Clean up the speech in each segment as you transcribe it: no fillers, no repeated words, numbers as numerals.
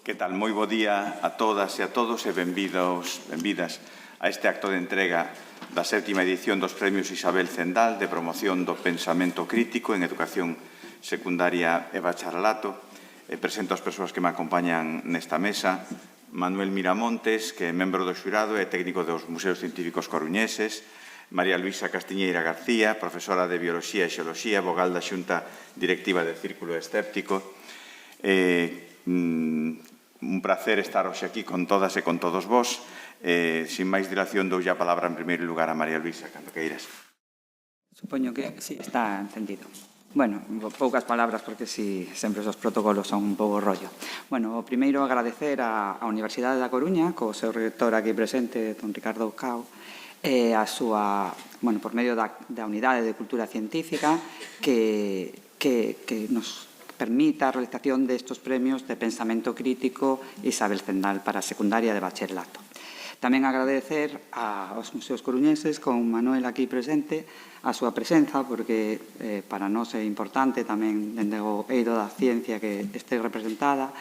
Que tal? Moi bo día a todas e a todos e benvidas a este acto de entrega da 7ª edición dos Premios Isabel Zendal de promoción do pensamento crítico en educación secundaria e bacharelato. Presento as persoas que me acompañan nesta mesa. Manuel Miramontes, que é membro do xurado e técnico dos Museos Científicos Coruñeses. María Luisa Castiñeira García, profesora de Bioloxía e Xeoloxía, vogal da Xunta Directiva do Círculo Escéptico. Un placer estar hoxe aquí con todas e con todos vós. Sin máis dilación, dou a palabra en primeiro lugar a María Luisa, cando queiras. Supoño que sí, está encendido. Bueno, poucas palabras porque si sempre os protocolos son un pouco rollo. Bueno, o primeiro agradecer á Universidade da Coruña, co seu rector aquí presente, don Ricardo Cao, a súa, bueno, por medio da Unidade de Cultura Científica que nos permita a realización destes premios de pensamento crítico Isabel Zendal para a secundaria de bacharelato. Tamén agradecer aos museos coruñeses, con Manuel aquí presente, a súa presenza, porque para nós é importante tamén dende o eido da ciencia que este representada.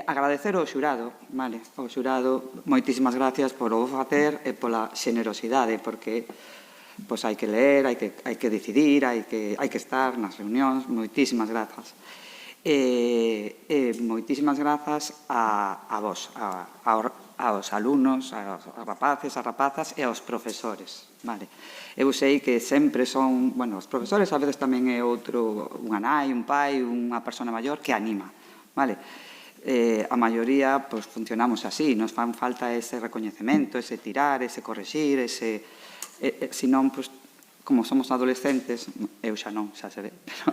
Agradecer ao xurado, vale? O xurado, moitísimas gracias por o facer e pola xenerosidade, porque pois hai que ler, hai que decidir, hai que estar nas reunións. Moitísimas grazas. Moitísimas grazas a vos, aos alumnos, aos rapaces, as rapazas e aos profesores. Vale. Eu sei que sempre son, bueno, os profesores a veces tamén é outro, unha nai, un pai, unha persona maior que anima. Vale. A maioría pues, funcionamos así, nos fan falta ese recoñecemento, ese tirar, ese corregir, ese... senón, pues, como somos adolescentes, eu xa non, xa se ve, pero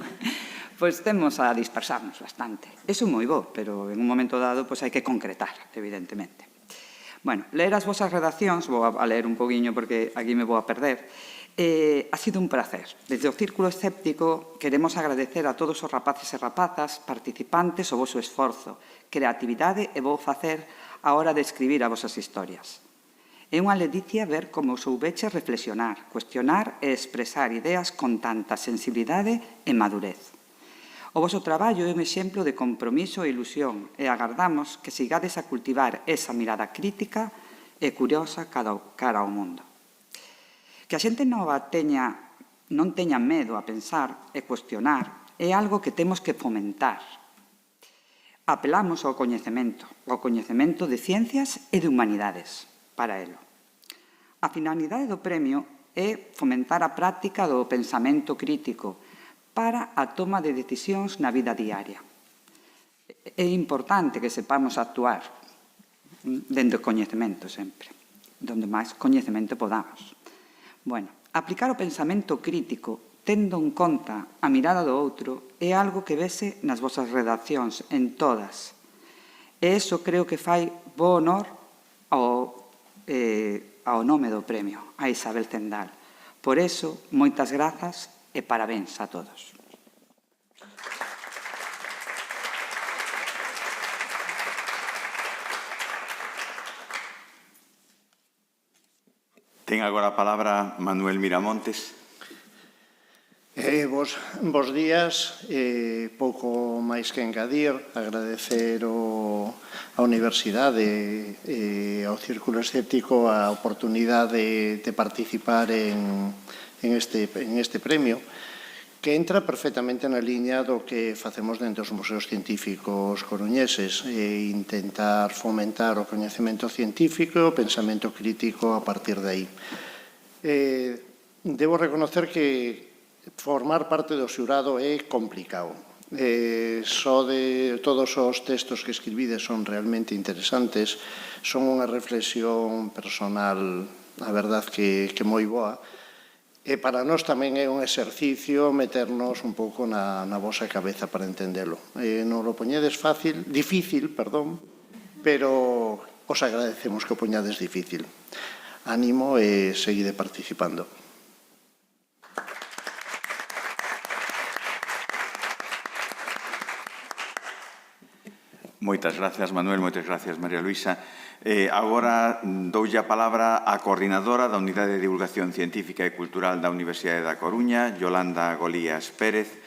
pues temos a dispersarnos bastante. Eso é moi bo, pero en un momento dado pues, hai que concretar, evidentemente. Bueno, ler as vosas redaccións, vou a ler un poquinho porque aquí me vou a perder. Ha sido un placer. Desde o Círculo Escéptico queremos agradecer a todos os rapaces e rapazas participantes o voso esforzo, creatividade e bo facer a hora de escribir as vosas historias. É unha ledicia ver como soubeches reflexionar, cuestionar e expresar ideas con tanta sensibilidade e madurez. O voso traballo é un exemplo de compromiso e ilusión e agardamos que sigades a cultivar esa mirada crítica e curiosa cara ao mundo. Que a xente nova non teña medo a pensar e cuestionar é algo que temos que fomentar. Apelamos ao coñecemento de ciencias e de humanidades para elo. A finalidade do premio é fomentar a práctica do pensamento crítico para a toma de decisións na vida diaria. É importante que sepamos actuar dentro do coñecemento sempre, donde máis coñecemento podamos. Bueno, aplicar o pensamento crítico tendo en conta a mirada do outro é algo que vese nas vosas redaccións, en todas. E iso creo que fai bo honor ao nome do premio, a Isabel Zendal. Por iso, moitas grazas e parabéns a todos. Ten agora a palabra Manuel Miramontes. Bos días, pouco máis que engadir, agradecer á Universidade e ao Círculo Escéptico a oportunidade de participar en este premio, que entra perfectamente na liña do que facemos dentro dos museos científicos coruñeses, e intentar fomentar o coñecemento científico e o pensamento crítico a partir de aí. Debo reconocer que formar parte do xurado é complicado. Só de todos os textos que escribides son realmente interesantes, son unha reflexión personal, a verdad que moi boa, e para nós tamén é un exercicio meternos un pouco na vosa cabeza para entendelo. Non o poñedes difícil, pero os agradecemos que o poñades difícil. Ánimo e seguide participando. Moitas gracias, Manuel, moitas gracias, María Luisa. Agora doulle a palabra á coordinadora da Unidade de Divulgación Científica e Cultural da Universidade da Coruña, Yolanda Golías Pérez,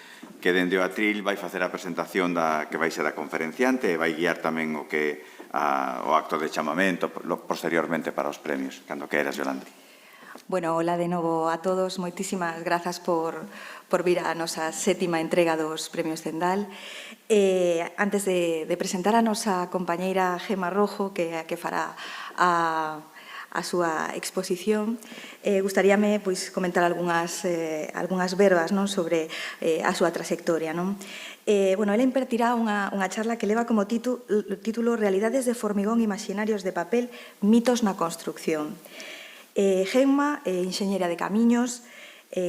que dende o atril vai facer a presentación que vai ser a conferenciante e vai guiar tamén o acto de chamamento posteriormente para os premios. Cando queras, Yolanda. Bueno, hola de novo a todos. Moitísimas grazas por vir a nosa sétima entrega dos Premios Zendal. Antes de presentar a nosa compañeira Gema Rojo, que fará a súa exposición, gustaríame comentar algunhas verbas sobre a súa trayectoria. Ela impartirá unha charla que leva como título Realidades de formigón imaginarios de papel, mitos na construcción. Gemma, enxeñeira de camiños,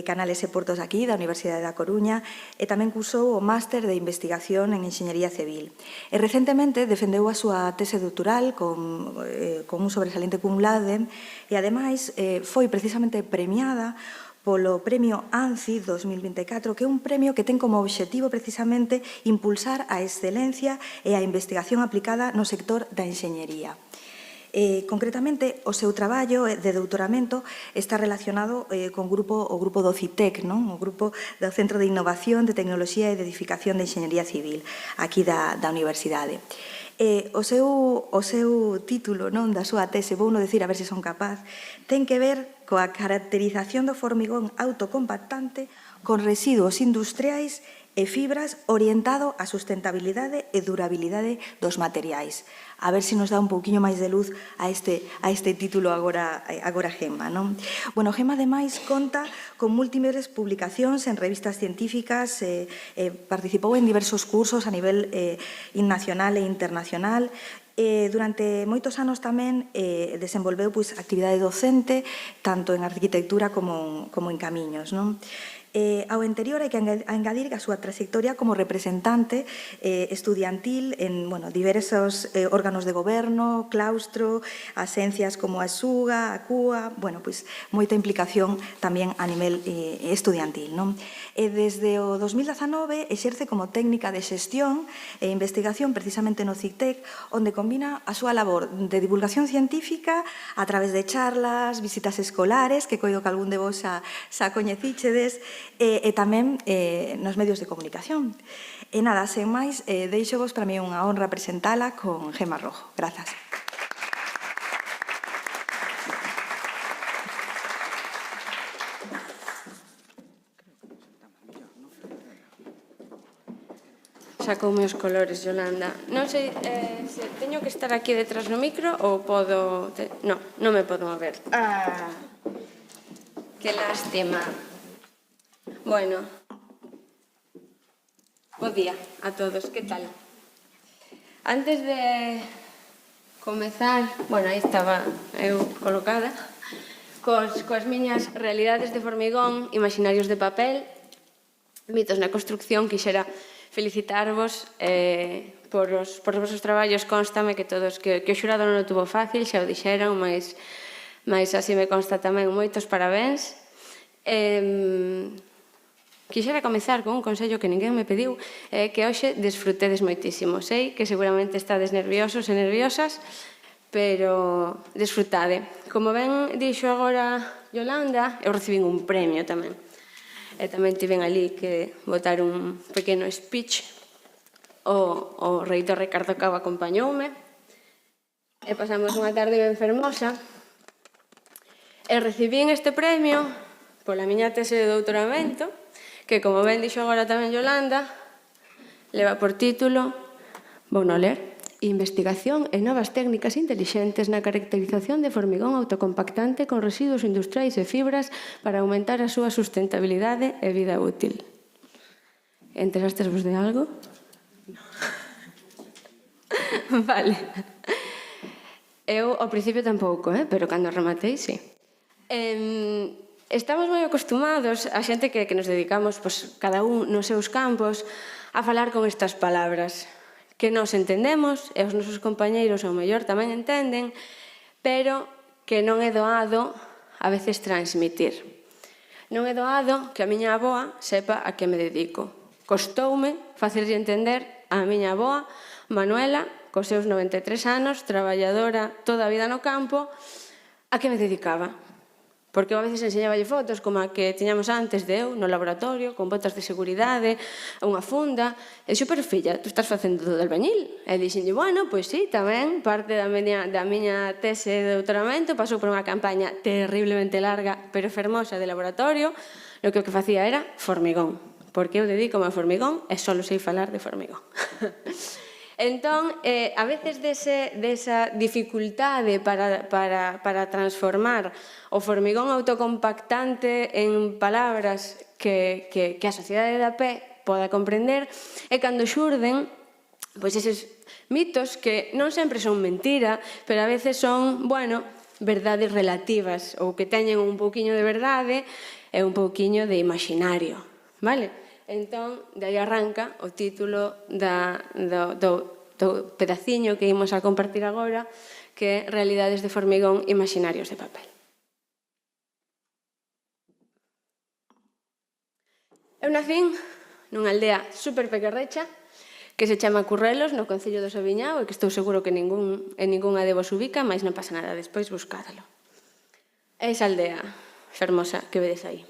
canales e portos aquí, da Universidade da Coruña, e tamén cursou o máster de investigación en enxeñería civil. E recentemente defendeu a súa tese doutoral con un sobresaliente cum laude e, ademais, foi precisamente premiada polo Premio ANCI 2024, que é un premio que ten como obxectivo precisamente impulsar a excelencia e a investigación aplicada no sector da enxeñería. Concretamente, o seu traballo de doutoramento está relacionado o grupo do CITEC, o grupo do Centro de Innovación, de Tecnoloxía e de Edificación de Enxeñería Civil, aquí da Universidade. O seu título da súa tese, vou non dicir a ver se son capaz, ten que ver coa caracterización do formigón autocompactante con residuos industriais e fibras orientado á sustentabilidade e durabilidade dos materiais. A ver se nos dá un pouquiño máis de luz a este título agora Gemma. Bueno, Gemma, ademais, conta con múltiples publicacións en revistas científicas, participou en diversos cursos a nivel nacional e internacional. Durante moitos anos tamén desenvolveu actividade docente, tanto en arquitectura como en camiños. Ao anterior hai que engadir a súa trayectoria como representante estudiantil en diversos órganos de goberno, claustro, asencias como a SUGA, a CUA, moita implicación tamén a nivel estudiantil. Desde o 2019 exerce como técnica de xestión e investigación precisamente no CITEC, onde combina a súa labor de divulgación científica a través de charlas, visitas escolares, que coido que algún de vos xa coñecíchedes, e tamén nos medios de comunicación. E nada, sen máis, deixovos para mí unha honra presentala con Gemma Rojo. Grazas. Sacoume os colores, Yolanda. Non sei se teño que estar aquí detrás no micro ou podo... Non me podo mover. Que lástima. Bueno, bo día a todos, que tal? Antes de comezar, aí estaba eu colocada, coas miñas realidades de formigón, imaginarios de papel, mitos na construcción, quixera felicitarvos por os vosos traballos. Constame que todos, que o xurado non o tuvo fácil, xa o dixeron, mas así me consta tamén. Moitos parabéns. Quixera comezar con un consello que ninguén me pediu, que hoxe desfrutedes moitísimo. Sei que seguramente estades nerviosos e nerviosas, pero desfrutade. Como ben dixo agora Yolanda, eu recibín un premio tamén. E tamén tiven ali que botar un pequeno speech. O reitor Ricardo Cabo acompañoume. E pasamos unha tarde ben fermosa. E recibín este premio pola miña tese de doutoramento, que, como ben dixo agora tamén Yolanda, leva por título, vou non ler, Investigación e novas técnicas intelixentes na caracterización de formigón autocompactante con residuos industriais e fibras para aumentar a súa sustentabilidade e vida útil. Enterastesvos de algo? Vale. Eu, ao principio, tampouco, pero cando rematei, sí. Estamos moi acostumados, a xente que nos dedicamos, cada un nos seus campos, a falar con estas palabras que nos entendemos, e os nosos compañeiros ao mellor tamén entenden, pero que non é doado a veces transmitir. Non é doado que a miña avoa sepa a que me dedico. Costoume facerlle entender a miña avoa, Manuela, cos seus 93 anos, traballadora toda a vida no campo, a que me dedicaba. Porque eu a veces enseñaballe fotos como a que tiñamos antes de eu no laboratorio, con botas de seguridade, unha funda. E dixo, pero filla, tú estás facendo do albañil? E dixenlle, bueno, pois sí, tamén, parte da miña tese de doutoramento pasou por unha campaña terriblemente larga, pero fermosa de laboratorio, no que o que facía era formigón. Porque eu dedícome ao formigón e só sei falar de formigón. Entón, a veces desa dificultade para transformar o formigón autocompactante en palabras que a sociedade da pé poda comprender, é cando xurden eses mitos que non sempre son mentira, pero a veces son, verdades relativas, ou que teñen un pouquiño de verdade e un pouquiño de imaginario, vale? Entón, de aí arranca o título do pedaciño que imos a compartir agora, que é Realidades de formigón, imaginarios de papel. Eu nacín nunha aldea super pequerrecha que se chama Currelos, no concello do Sobiñao, e que estou seguro que ningunha de vos ubica, mas non pasa nada, despois buscádalo. É esa aldea fermosa que vedes aí.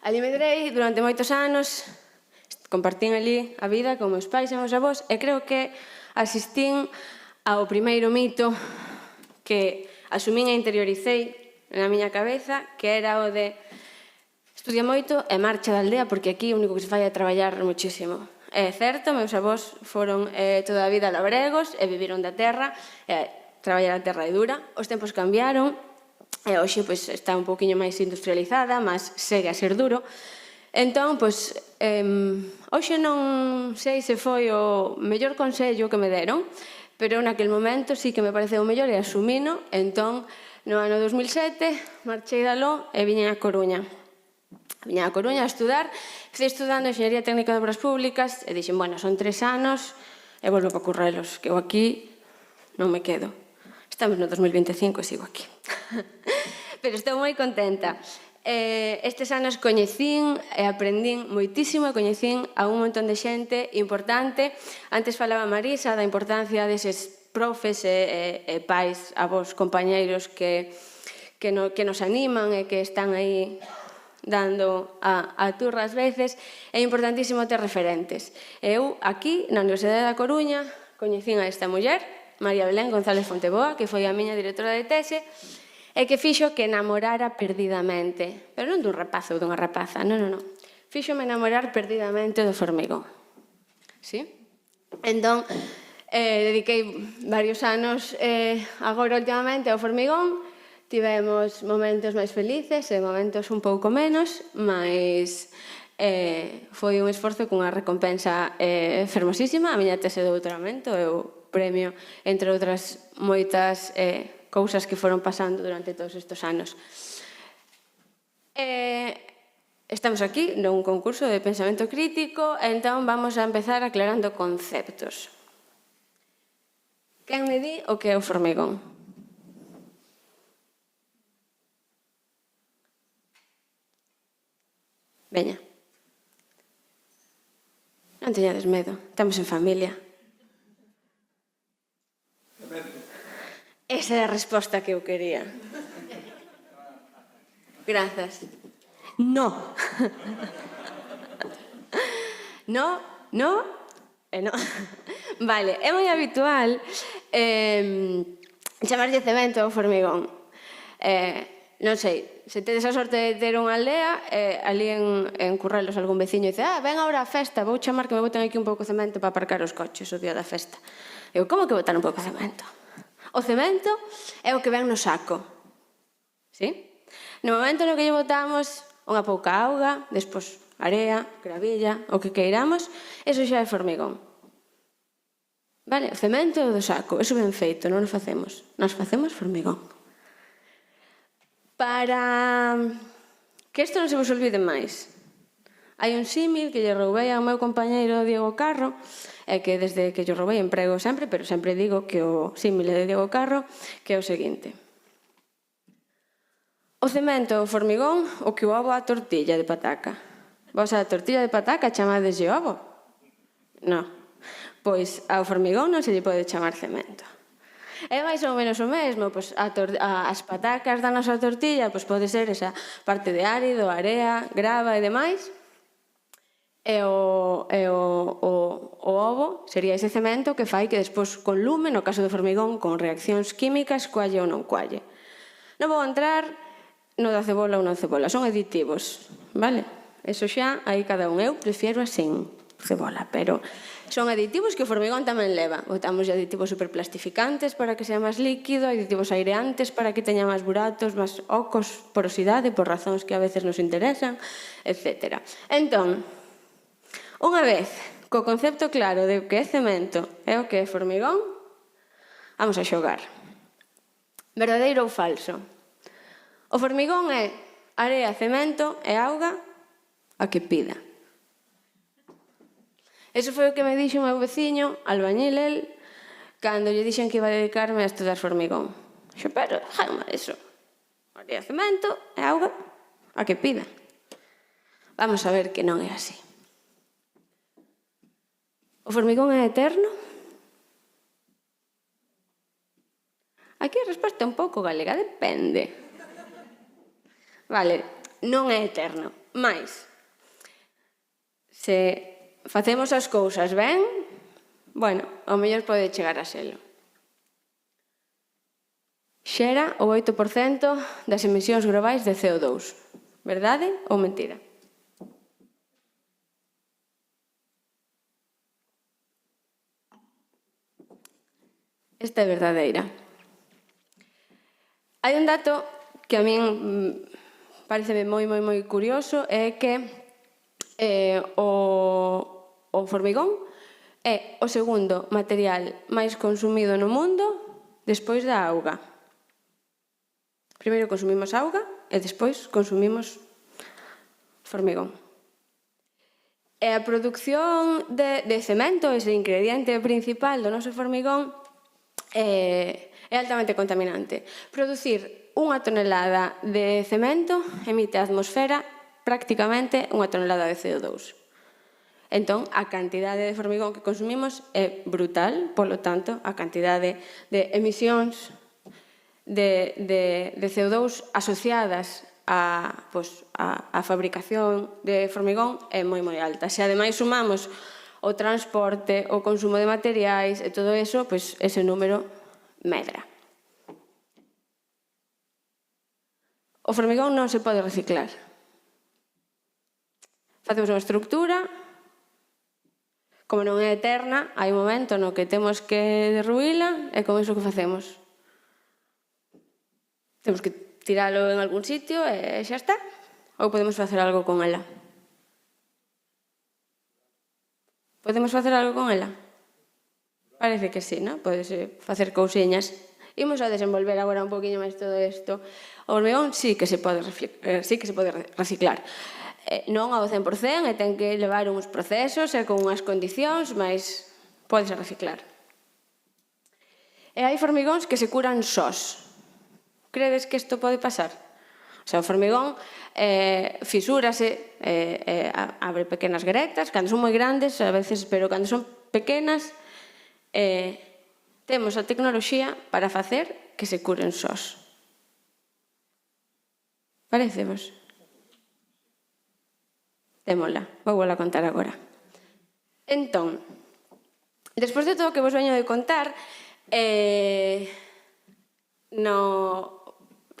Ali medrei durante moitos anos, compartín ali a vida con meus pais e meus avós, e creo que asistín ao primeiro mito que asumín e interiorizei na miña cabeza, que era o de estudia moito e marcha da aldea, porque aquí o único que se fai é traballar muchísimo. É certo, meus avós foron toda a vida labregos e viviron da terra, traballar a terra é dura, os tempos cambiaron, e hoxe está un pouquiño máis industrializada, mas segue a ser duro. Entón, hoxe non sei se foi o mellor consello que me deron, pero naquel momento sí que me pareceu o mellor e asumino. Entón, no ano 2007, marchei dalo e viñen a Coruña. Viñen a Coruña a estudar, fui estudando Enxeñería Técnica de Obras Públicas e dixen, son 3 anos e volvo para Currelos, que eu aquí non me quedo. Estamos no 2025 e sigo aquí. Pero estou moi contenta. Estes anos coñecín e aprendín moitísimo e coñecín a un montón de xente importante. Antes falaba Marisa da importancia deses profes e pais, avós, compañeiros que nos animan e que están aí dando a turra ás veces. É importantísimo ter referentes. Eu aquí, na Universidade da Coruña, coñecín a esta muller, María Belén González Fonteboa, que foi a miña directora de tese, e que fixo que enamorara perdidamente, pero non dun rapaz ou dunha rapaza, non. Fíxome enamorar perdidamente do formigón. Sí? Entón, dediquei varios anos agora últimamente ao formigón, tivemos momentos máis felices e momentos un pouco menos, mas foi un esforzo cunha recompensa fermosísima. A miña tese de doutoramento é o premio, entre outras moitas cousas que foron pasando durante todos estes anos. Estamos aquí nun concurso de pensamento crítico, entón vamos a empezar aclarando conceptos. Quen me di o que é o formigón? Veña. Non teñades medo, estamos en familia. Esa é a resposta que eu quería. Grazas. No. No e no. Vale, é moi habitual chamarlle cemento ao formigón. Non sei, se tedes a sorte de ter unha aldea, ali en Currelos algún veciño dice, ven agora a festa, vou chamar que me boten aquí un pouco de cemento para aparcar os coches o día da festa. Eu, como que botar un pouco de cemento? O cemento é o que ven no saco. Sí? No momento no que lle botamos unha pouca auga, despois area, gravilla, o que queiramos, eso xa é formigón. Vale? O cemento é o do saco, eso ben feito, non o facemos. Nós facemos formigón. Para que isto non se vos olvide máis, hai un símil que lle roubei ao meu compañeiro Diego Carro, é que desde que yo roubei emprego sempre, pero sempre digo que o símil de Diego Carro, que é o seguinte. O cemento, o formigón, o que o ovo a tortilla de pataca. Vos a tortilla de pataca chamadeslle ovo? Non. Pois ao formigón non se lle pode chamar cemento. É máis ou menos o mesmo, pois as patacas da nosa tortilla pois pode ser esa parte de árido, area, grava e demais. E o ovo sería ese cemento que fai que despois con lume, no caso do formigón, con reaccións químicas, coalle ou non coalle. Non vou entrar no da cebola ou non cebola, son aditivos, vale? Eso xa, aí cada un. Eu prefiero sin cebola, pero son aditivos que o formigón tamén leva. Botamos aditivos superplastificantes para que sea máis líquido, aditivos aireantes para que teña máis buratos, máis ocos, porosidade, por razóns que a veces nos interesan, etc. Entón, unha vez co concepto claro de que é cemento e o que é formigón, vamos a xogar. Verdadeiro ou falso? O formigón é area, cemento e auga a que pida. Eso foi o que me dixo o meu veciño, albañil el, cando lle dixen que iba a dedicarme a estudar formigón. Xo, pero, jaima, eso. Area, cemento e auga a que pida. Vamos a ver que non é así. O formigón é eterno? Aquí a resposta é un pouco galega, depende. Vale, non é eterno, mais se facemos as cousas ben, bueno, ao mellor pode chegar a selo. Xera o 8% das emisións globais de CO2. Verdade ou mentira? Esta é verdadeira. Hai un dato que a min pareceme moi curioso, é que o formigón é o segundo material máis consumido no mundo despois da auga. Primeiro consumimos auga e despois consumimos formigón. E a produción de cemento, ese ingrediente principal do noso formigón, é altamente contaminante. Producir unha tonelada de cemento emite á atmosfera prácticamente unha tonelada de CO2. Entón, a cantidade de formigón que consumimos é brutal, polo tanto, a cantidade de emisións de CO2 asociadas a fabricación de formigón é moi alta. Se ademais sumamos o transporte, o consumo de materiais e todo eso, pois ese número medra. O formigón non se pode reciclar. Facemos unha estructura, como non é eterna, hai un momento no que temos que derruíla e con iso que facemos? Temos que tiralo en algún sitio e xa está? Ou podemos facer algo con ela? Podemos facer algo con ela? Parece que sí, non? Podese facer cousiñas. Imos a desenvolver agora un poquinho máis todo isto. O hormigón sí que se pode reciclar. Non ao 100%, e ten que levar uns procesos e con unhas condicións, mas pódese reciclar. E hai formigóns que se curan sós. Credes que isto pode pasar? O sea, o formigón fisúrase, abre pequenas gretas, cando son moi grandes, a veces, pero cando son pequenas, temos a tecnoloxía para facer que se curen sós. Parecevos? Démola, vou a contar agora. Entón, despois de todo o que vos veño de contar,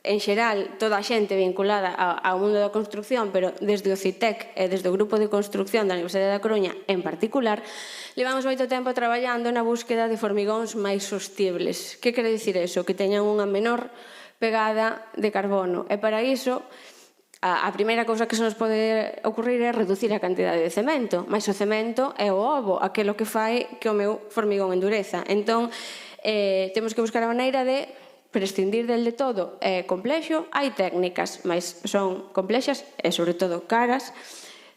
en xeral, toda a xente vinculada ao mundo da construcción, pero desde o CITEC e desde o Grupo de Construcción da Universidade da Coruña en particular, levamos moito tempo traballando na búsqueda de formigóns máis sostibles. Que quere dicir eso? Que teñan unha menor pegada de carbono. E para iso, a primeira cousa que se nos pode ocurrir é reducir a cantidade de cemento, mas o cemento é o ovo, aquilo que fai que o meu formigón endureza. Entón, temos que buscar a maneira de prescindir del de todo. É complexo, hai técnicas, mas son complexas e, sobre todo, caras,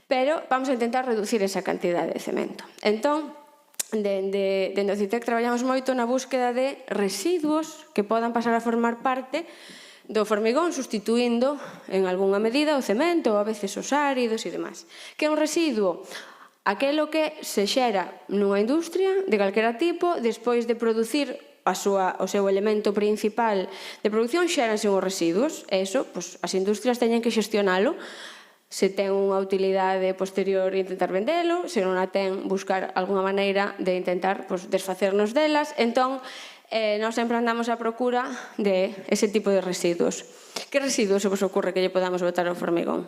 pero vamos a intentar reducir esa cantidade de cemento. Entón, dende o CITEC traballamos moito na búsqueda de residuos que podan pasar a formar parte do formigón, sustituindo en algunha medida o cemento, ou a veces os áridos e demais. Que é un residuo? Aquelo que se xera nunha industria de calquera tipo despois de producir o seu elemento principal de produción xéranse os residuos, e iso, as industrias teñen que xestionalo. Se ten unha utilidade posterior intentar vendelo, se non a ten, buscar algunha maneira de intentar desfacernos delas. Entón, nós sempre andamos á procura de ese tipo de residuos. Que residuos se vos ocurre que lle podamos botar ao formigón?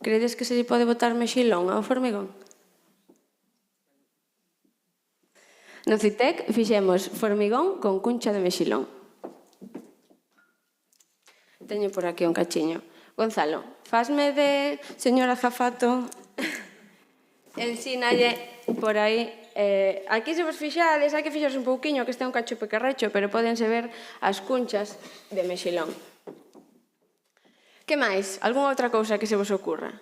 Credes que se lle pode botar mexilón ao formigón? No CITEC fixemos formigón con cuncha de mexilón. Teño por aquí un cachiño. Gonzalo, fasme de señora azafato, ensínalle por aí. Aquí se vos fixades, hai que fixarse un pouquiño, que este é un cacho pequerrecho, pero pódense ver as cunchas de mexilón. Que máis? Algúnha outra cousa que se vos ocurra?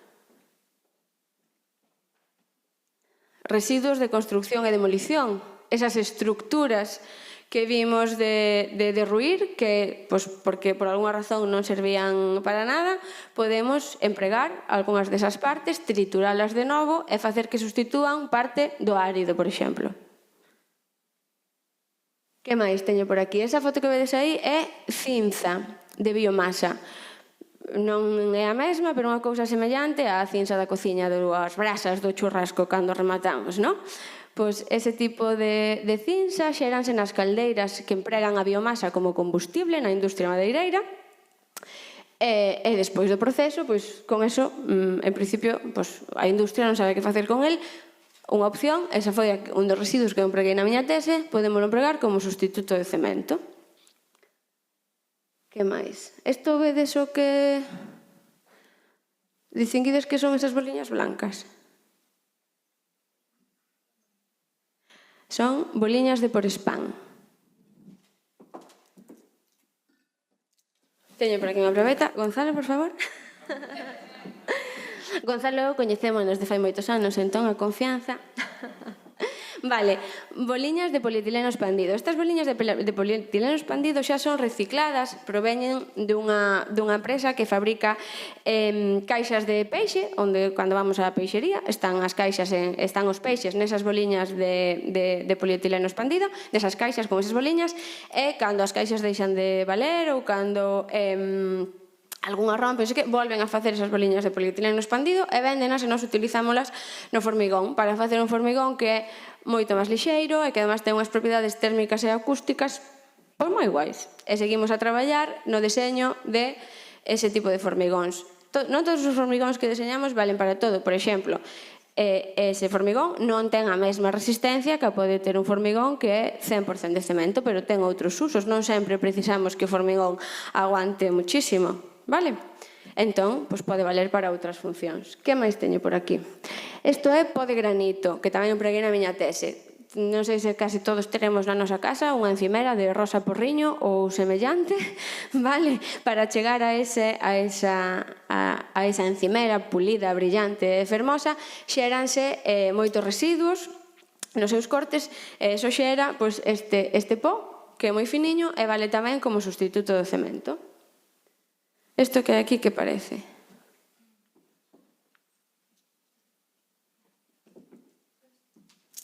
Residuos de construcción e demolición. Esas estructuras que vimos de derruir, que, porque por algunha razón non servían para nada, podemos empregar algunhas desas partes, trituralas de novo e facer que sustitúan parte do árido, por exemplo. Que máis teño por aquí? Esa foto que vedes aí é cinza de biomasa. Non é a mesma, pero unha cousa semellante á cinza da cociña, das brasas do churrasco cando rematamos, non? Pois ese tipo de cinza xéranse nas caldeiras que empregan a biomasa como combustible na industria madeireira, e despois do proceso, con eso, en principio, a industria non sabe que facer con el. Unha opción, esa foi un dos residuos que eu empreguei na miña tese, podemos empregar como sustituto de cemento. Que máis? Isto vedes o que distinguides que son esas boliñas blancas? Son boliñas de por spam. Teño por aquí unha probeta. Gonzalo, por favor. Gonzalo, coñecémonos de fai moitos anos, entón a confianza. Vale, boliñas de polietileno expandido. Estas boliñas de polietileno expandido xa son recicladas, proveñen dunha empresa que fabrica caixas de peixe, onde cando vamos á peixería están as caixas, están os peixes nesas boliñas de polietileno expandido, desas caixas con esas boliñas, e cando as caixas deixan de valer ou cando algunha rompe, volven a facer esas boliñas de polietileno expandido e véndenas e nós utilizámolas no formigón para facer un formigón que é moito máis lixeiro e que además ten unhas propiedades térmicas e acústicas moi guais. E seguimos a traballar no deseño de ese tipo de formigóns. Non todos os formigóns que deseñamos valen para todo. Por exemplo, ese formigón non ten a mesma resistencia que pode ter un formigón que é 100% de cemento, pero ten outros usos. Non sempre precisamos que o formigón aguante muchísimo, vale? Entón, pode valer para outras funcións. Que máis teño por aquí? Isto é pó de granito, que tamén empreguei na miña tese. Non sei se casi todos teremos na nosa casa unha encimera de rosa porriño ou semellante, vale? Para chegar a esa encimera pulida, brillante e fermosa, xéranse moitos residuos nos seus cortes, e iso xera este pó, que é moi finiño e vale tamén como sustituto do cemento. Isto que hai aquí, que parece?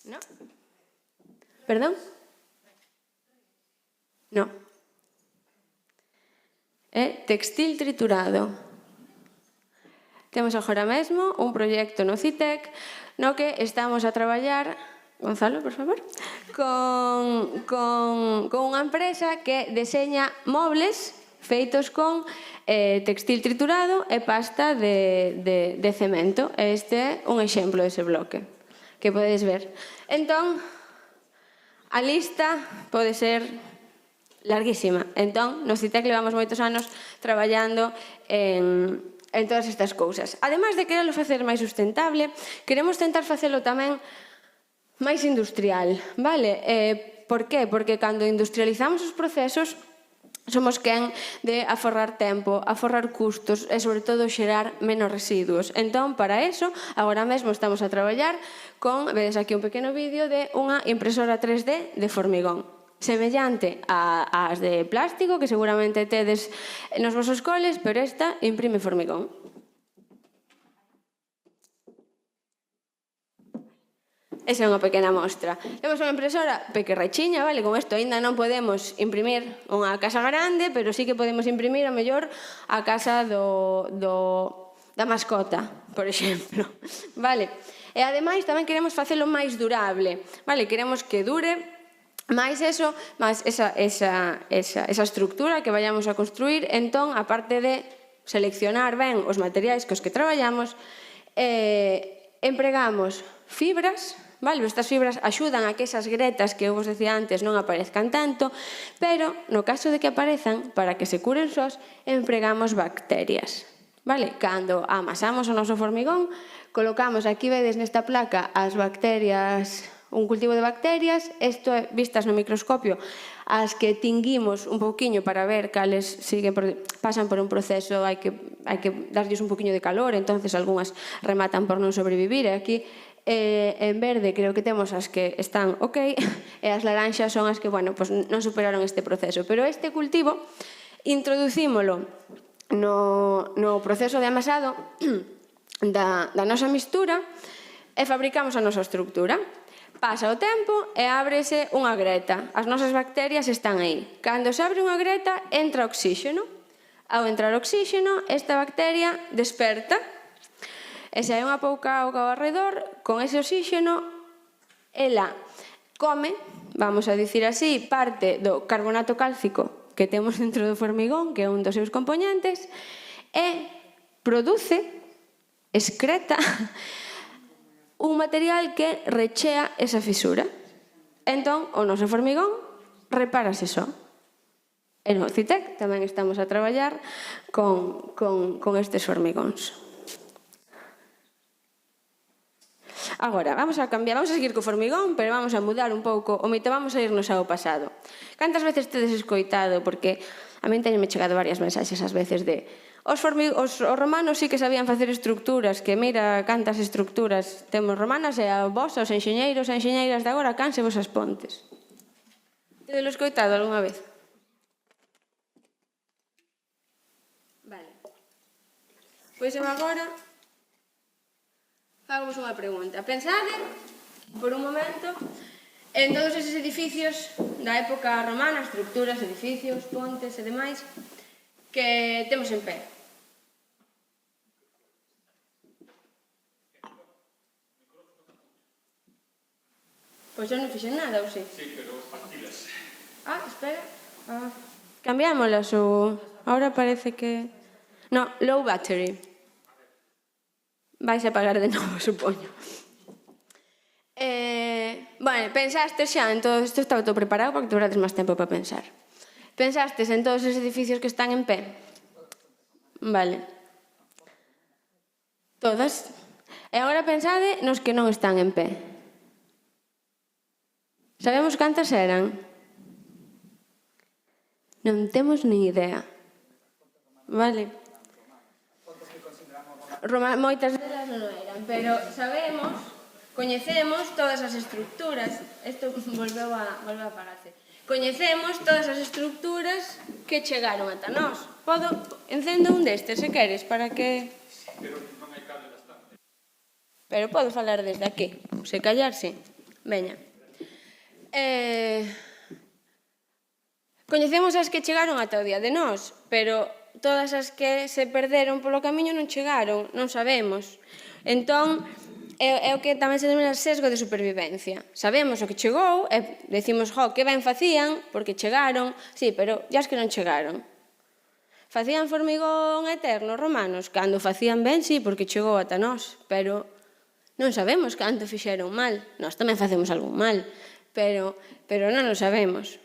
No? Perdón? No. É textil triturado. Temos agora mesmo un proxecto no CITEC no que estamos a traballar, Gonzalo, por favor, con unha empresa que deseña mobles feitos con textil triturado e pasta de cemento. Este é un exemplo dese bloque que podedes ver. Entón, a lista pode ser larguísima. Entón, no CITEC levamos moitos anos traballando en todas estas cousas. Ademais de quererlo facer máis sustentable, queremos tentar facelo tamén máis industrial, vale? Por qué? Porque cando industrializamos os procesos somos quen de aforrar tempo, aforrar custos e, sobre todo, xerar menos residuos. Entón, para eso, agora mesmo estamos a traballar con, vedes aquí un pequeno vídeo de unha impresora 3D de formigón, semellante ás de plástico, que seguramente tedes nos vosos coles, pero esta imprime formigón. Esa é unha pequena mostra. Temos unha impresora pequerrechiña, vale? Con isto ainda non podemos imprimir unha casa grande, pero sí que podemos imprimir, a mellor, a casa da mascota, por exemplo. Vale? E, ademais, tamén queremos facelo máis durable. Vale? Queremos que dure máis eso, máis esa estructura que vayamos a construir. Entón, a parte de seleccionar ben os materiais cos que traballamos, empregamos fibras, vale? Estas fibras axudan a que esas gretas que eu vos decía antes non aparezcan tanto, pero no caso de que aparezan, para que se curen sós, empregamos bacterias. Vale? Cando amasamos o noso formigón, colocamos, aquí vedes nesta placa, as bacterias, un cultivo de bacterias, isto é vistas no microscopio, as que tinguimos un pouquiño para ver cales pasan por un proceso, hai que darlles un pouquiño de calor, entonces algunhas rematan por non sobrevivir, e aquí en verde creo que temos as que están ok, e as laranxas son as que, bueno, pues non superaron este proceso. Pero este cultivo introducímolo no proceso de amasado da nosa mistura e fabricamos a nosa estructura. Pasa o tempo e ábrese unha greta. As nosas bacterias están aí. Cando se abre unha greta, entra oxígeno. Ao entrar oxígeno, esta bacteria desperta. E se hai unha pouca auga ao arredor, con ese oxígeno, ela come, vamos a dicir así, parte do carbonato cálcico que temos dentro do formigón, que é un dos seus componentes, e produce, excreta, un material que rechea esa fisura. Entón, o noso formigón repárase só. E no Citec tamén estamos a traballar con estes formigóns. Agora, vamos a seguir co formigón, pero vamos a mudar un pouco o mito, vamos a irnos ao pasado. Cantas veces tedes escoitado, porque a min teñenme chegado varias mensaxes ás veces de os romanos sí que sabían facer estructuras, que mira cantas estructuras temos romanas, e a vos, os enxeñeiros e enxeñeiras de agora, cánsevos as pontes. Tedelo escoitado algunha vez? Vale. Pois eu agora fagos unha pregunta. Pensade, por un momento, en todos eses edificios da época romana, estructuras, edificios, pontes e demais, que temos en pé. Pois eu non fixen nada, ou si? Sí, pero partidas. Espera. Cambiámolas ou... Ahora parece que... No, low battery. Vais a apagar de novo, supoño. Bueno, pensastes xa en todo isto, estaba todo preparado para que tuverades máis tempo para pensar. Pensastes en todos os edificios que están en pé? Vale. Todas. E agora pensade nos que non están en pé. Sabemos cantas eran? Non temos nin idea. Vale. Moitas delas non eran, pero sabemos, coñecemos todas as estructuras. Isto volveu a apagarse. Coñecemos todas as estructuras que chegaron ata nós. Encendo un destes, se queres, para que... Pero non hai cable bastante. Pero podo falar desde aquí, se callar, sí. Veña. Coñecemos as que chegaron ata o día de nós, pero todas as que se perderon polo camiño non chegaron, non sabemos. Entón, é o que tamén se denomina sesgo de supervivencia. Sabemos o que chegou e decimos, que ben facían, porque chegaron, sí, pero ya es que non chegaron. Facían formigón eterno romanos? Cando facían ben, sí, porque chegou ata nós, pero non sabemos canto fixeron mal. Nós tamén facemos algún mal, pero non o sabemos.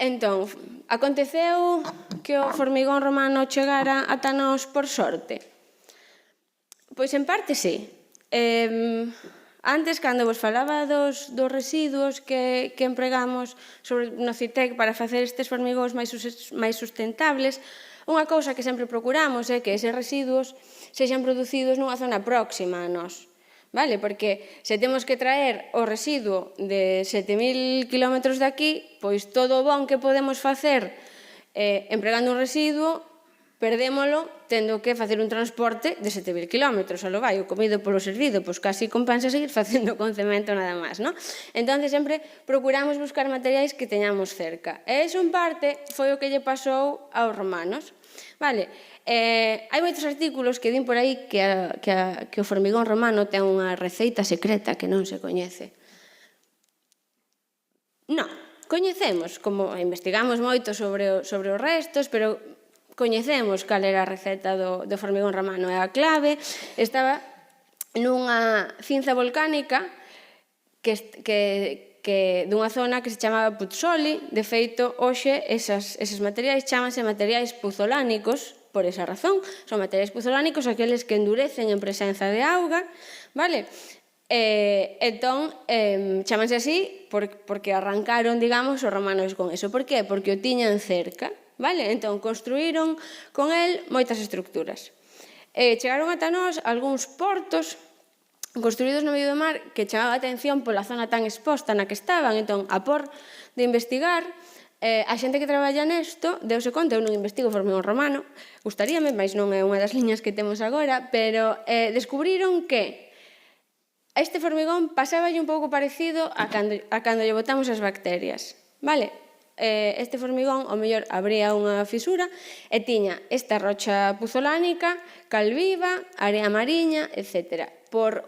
Entón, aconteceu que o formigón romano chegara ata nós por sorte? Pois en parte sí. Antes, cando vos falaba dos residuos que empregamos no Citec para facer estes formigóns máis sustentables, unha cousa que sempre procuramos é que eses residuos sexan producidos nunha zona próxima a nós. Vale? Porque se temos que traer o residuo de 7.000 kilómetros de aquí, pois todo o bon que podemos facer empregando un residuo perdémolo tendo que facer un transporte de 7.000 kilómetros, só lo vai, o comido polo servido, pois casi compensa seguir facendo con cemento nada máis, non? Entón, sempre procuramos buscar materiais que teñamos cerca. E iso, en parte, foi o que lle pasou aos romanos. Vale, hai moitos artículos que din por aí que o formigón romano ten unha receita secreta que non se coñece. Non, coñecemos, como investigamos moito sobre os restos, pero coñecemos cal era a receta do formigón romano. E a clave estaba nunha cinza volcánica dunha zona que se chamaba Puzzoli. De feito, hoxe, eses materiais chámanse materiais puzolánicos, por esa razón. Son materiais puzolánicos aqueles que endurecen en presenza de auga, vale? Entón, chámanse así porque arrancaron, digamos, os romanos con eso. Por qué? Porque o tiñan cerca, vale? Entón, construíron con el moitas estructuras. Chegaron ata nós algúns portos construídos no medio do mar que chamaba a atención pola zona tan exposta na que estaban. Entón, a por de investigar, a xente que traballa nesto deuse conta, eu non investigo formigón romano, gustaríame, mas non é unha das liñas que temos agora, pero descubriron que este formigón pasáballe un pouco parecido a cando lle botamos as bacterias, vale? Este formigón, ao mellor, abría unha fisura e tiña esta rocha puzolánica, cal viva, area mariña, etc. Por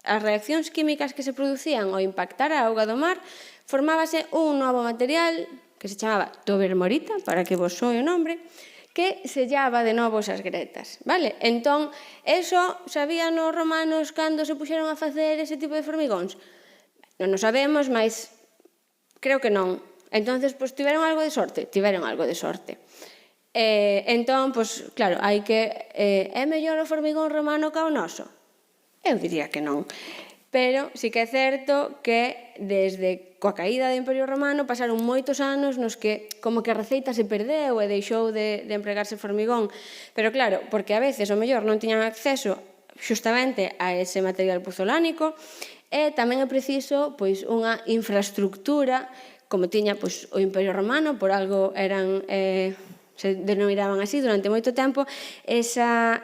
as reaccións químicas que se producían ao impactar a auga do mar, formábase un novo material que se chamaba tobermorita, para que vos soe o nombre, que sellaba de novo esas gretas, vale? Entón, eso sabían os romanos cando se puxeron a facer ese tipo de formigóns? Non o sabemos, mas creo que non. Entonces, pois, tiveron algo de sorte? Tiveron algo de sorte. Entón, pois, claro, hai que... É mellor o formigón romano ca o noso? Eu diría que non. Pero sí que é certo que desde coa caída do Imperio Romano pasaron moitos anos nos que como que a receita se perdeu e deixou de empregarse formigón. Pero claro, porque a veces o mellor non tiñan acceso xustamente a ese material puzolánico e tamén é preciso pois unha infraestructura como tiña pois o Imperio Romano, por algo eran se denominaban así durante moito tempo, esa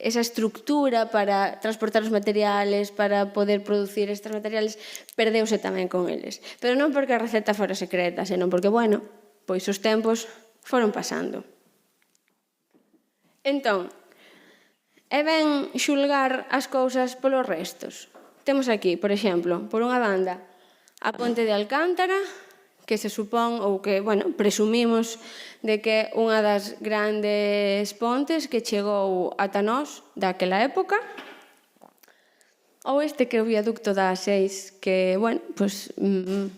estructura para transportar os materiales, para poder producir estes materiales, perdeuse tamén con eles. Pero non porque a receta fora secreta, senón porque, bueno, pois os tempos foron pasando. Entón, é ben xulgar as cousas polos restos. Temos aquí, por exemplo, por unha banda, a ponte de Alcántara, que se supón, ou que, bueno, presumimos de que é unha das grandes pontes que chegou ata nós daquela época. Ou este que é o viaducto da A6, que, bueno, pois,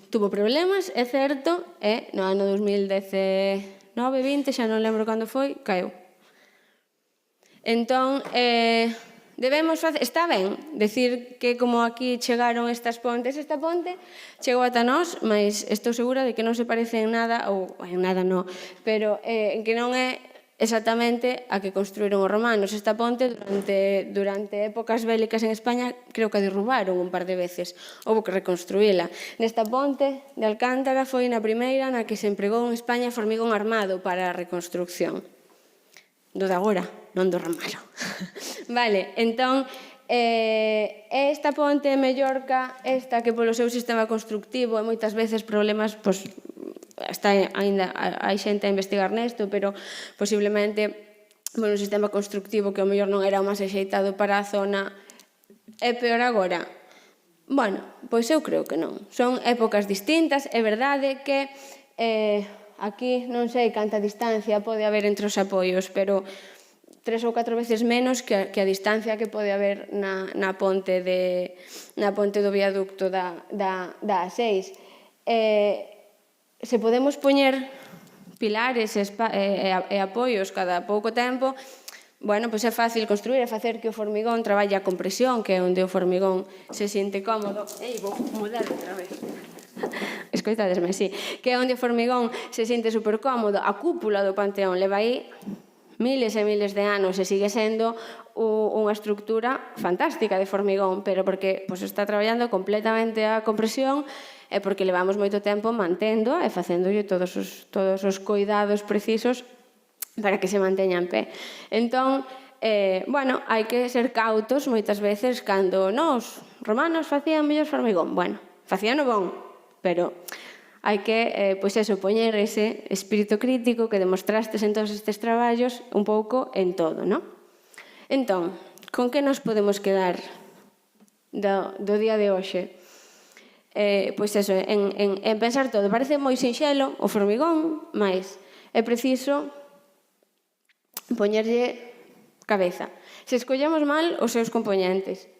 tuvo problemas, é certo, e no ano 2019-20, xa non lembro cando foi, caeu. Entón, debemos facer, está ben decir que como aquí chegaron estas pontes, esta ponte chegou ata nós, mas estou segura de que non se parece en nada, ou en nada non, pero en que non é exactamente a que construíron os romanos. Esta ponte durante épocas bélicas en España creo que a derrubaron un par de veces, houve que reconstruíla. Nesta ponte de Alcántara foi na primeira na que se empregou en España formigón armado para a reconstrucción. Do de agora, non do romano. Vale, entón, esta ponte é mellor ca esta que polo seu sistema constructivo e moitas veces problemas, pois, ainda hai xente a investigar nesto, pero posiblemente un sistema constructivo que ao mellor non era o máis axeitado para a zona é peor agora. Bueno, pois eu creo que non. Son épocas distintas, é verdade que aquí non sei canta distancia pode haber entre os apoios, pero 3 ou 4 veces menos que a distancia que pode haber na ponte do viaducto da A6. Se podemos poñer pilares e apoios cada pouco tempo, bueno, pois é fácil construir e facer que o formigón traballe a compresión, que é onde o formigón se siente cómodo. Vou mudar outra vez. Escoitadesme, sí. Que é onde o formigón se siente super cómodo. A cúpula do Panteón leva aí miles e miles de anos e sigue sendo unha estructura fantástica de formigón, pero porque está traballando completamente a compresión e porque levamos moito tempo mantendo e facéndolle todos os cuidados precisos para que se manteña en pé. Entón, hai que ser cautos moitas veces cando os romanos facían mellor formigón. Bueno, facían o bon, pero hai que, poñer ese espírito crítico que demostrastes en todos estes traballos un pouco en todo, non? Entón, con que nos podemos quedar do día de hoxe? En pensar todo. Parece moi sinxelo o formigón, mas é preciso poñerlle cabeza. Se escollemos mal os seus componentes,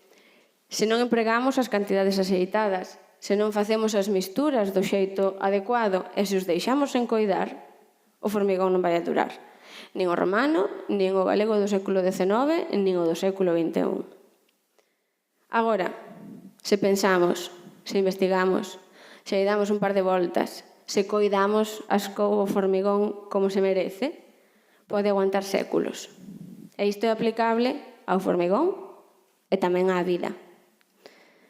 se non empregamos as cantidades axeitadas, se non facemos as misturas do xeito adecuado e se os deixamos sen coidar, o formigón non vai a durar. Nin o romano, nin o galego do século XIX, nin o do século XXI. Agora, se pensamos, se investigamos, se lle damos un par de voltas, se coidamos o formigón como se merece, pode aguantar séculos. E isto é aplicable ao formigón e tamén á vida.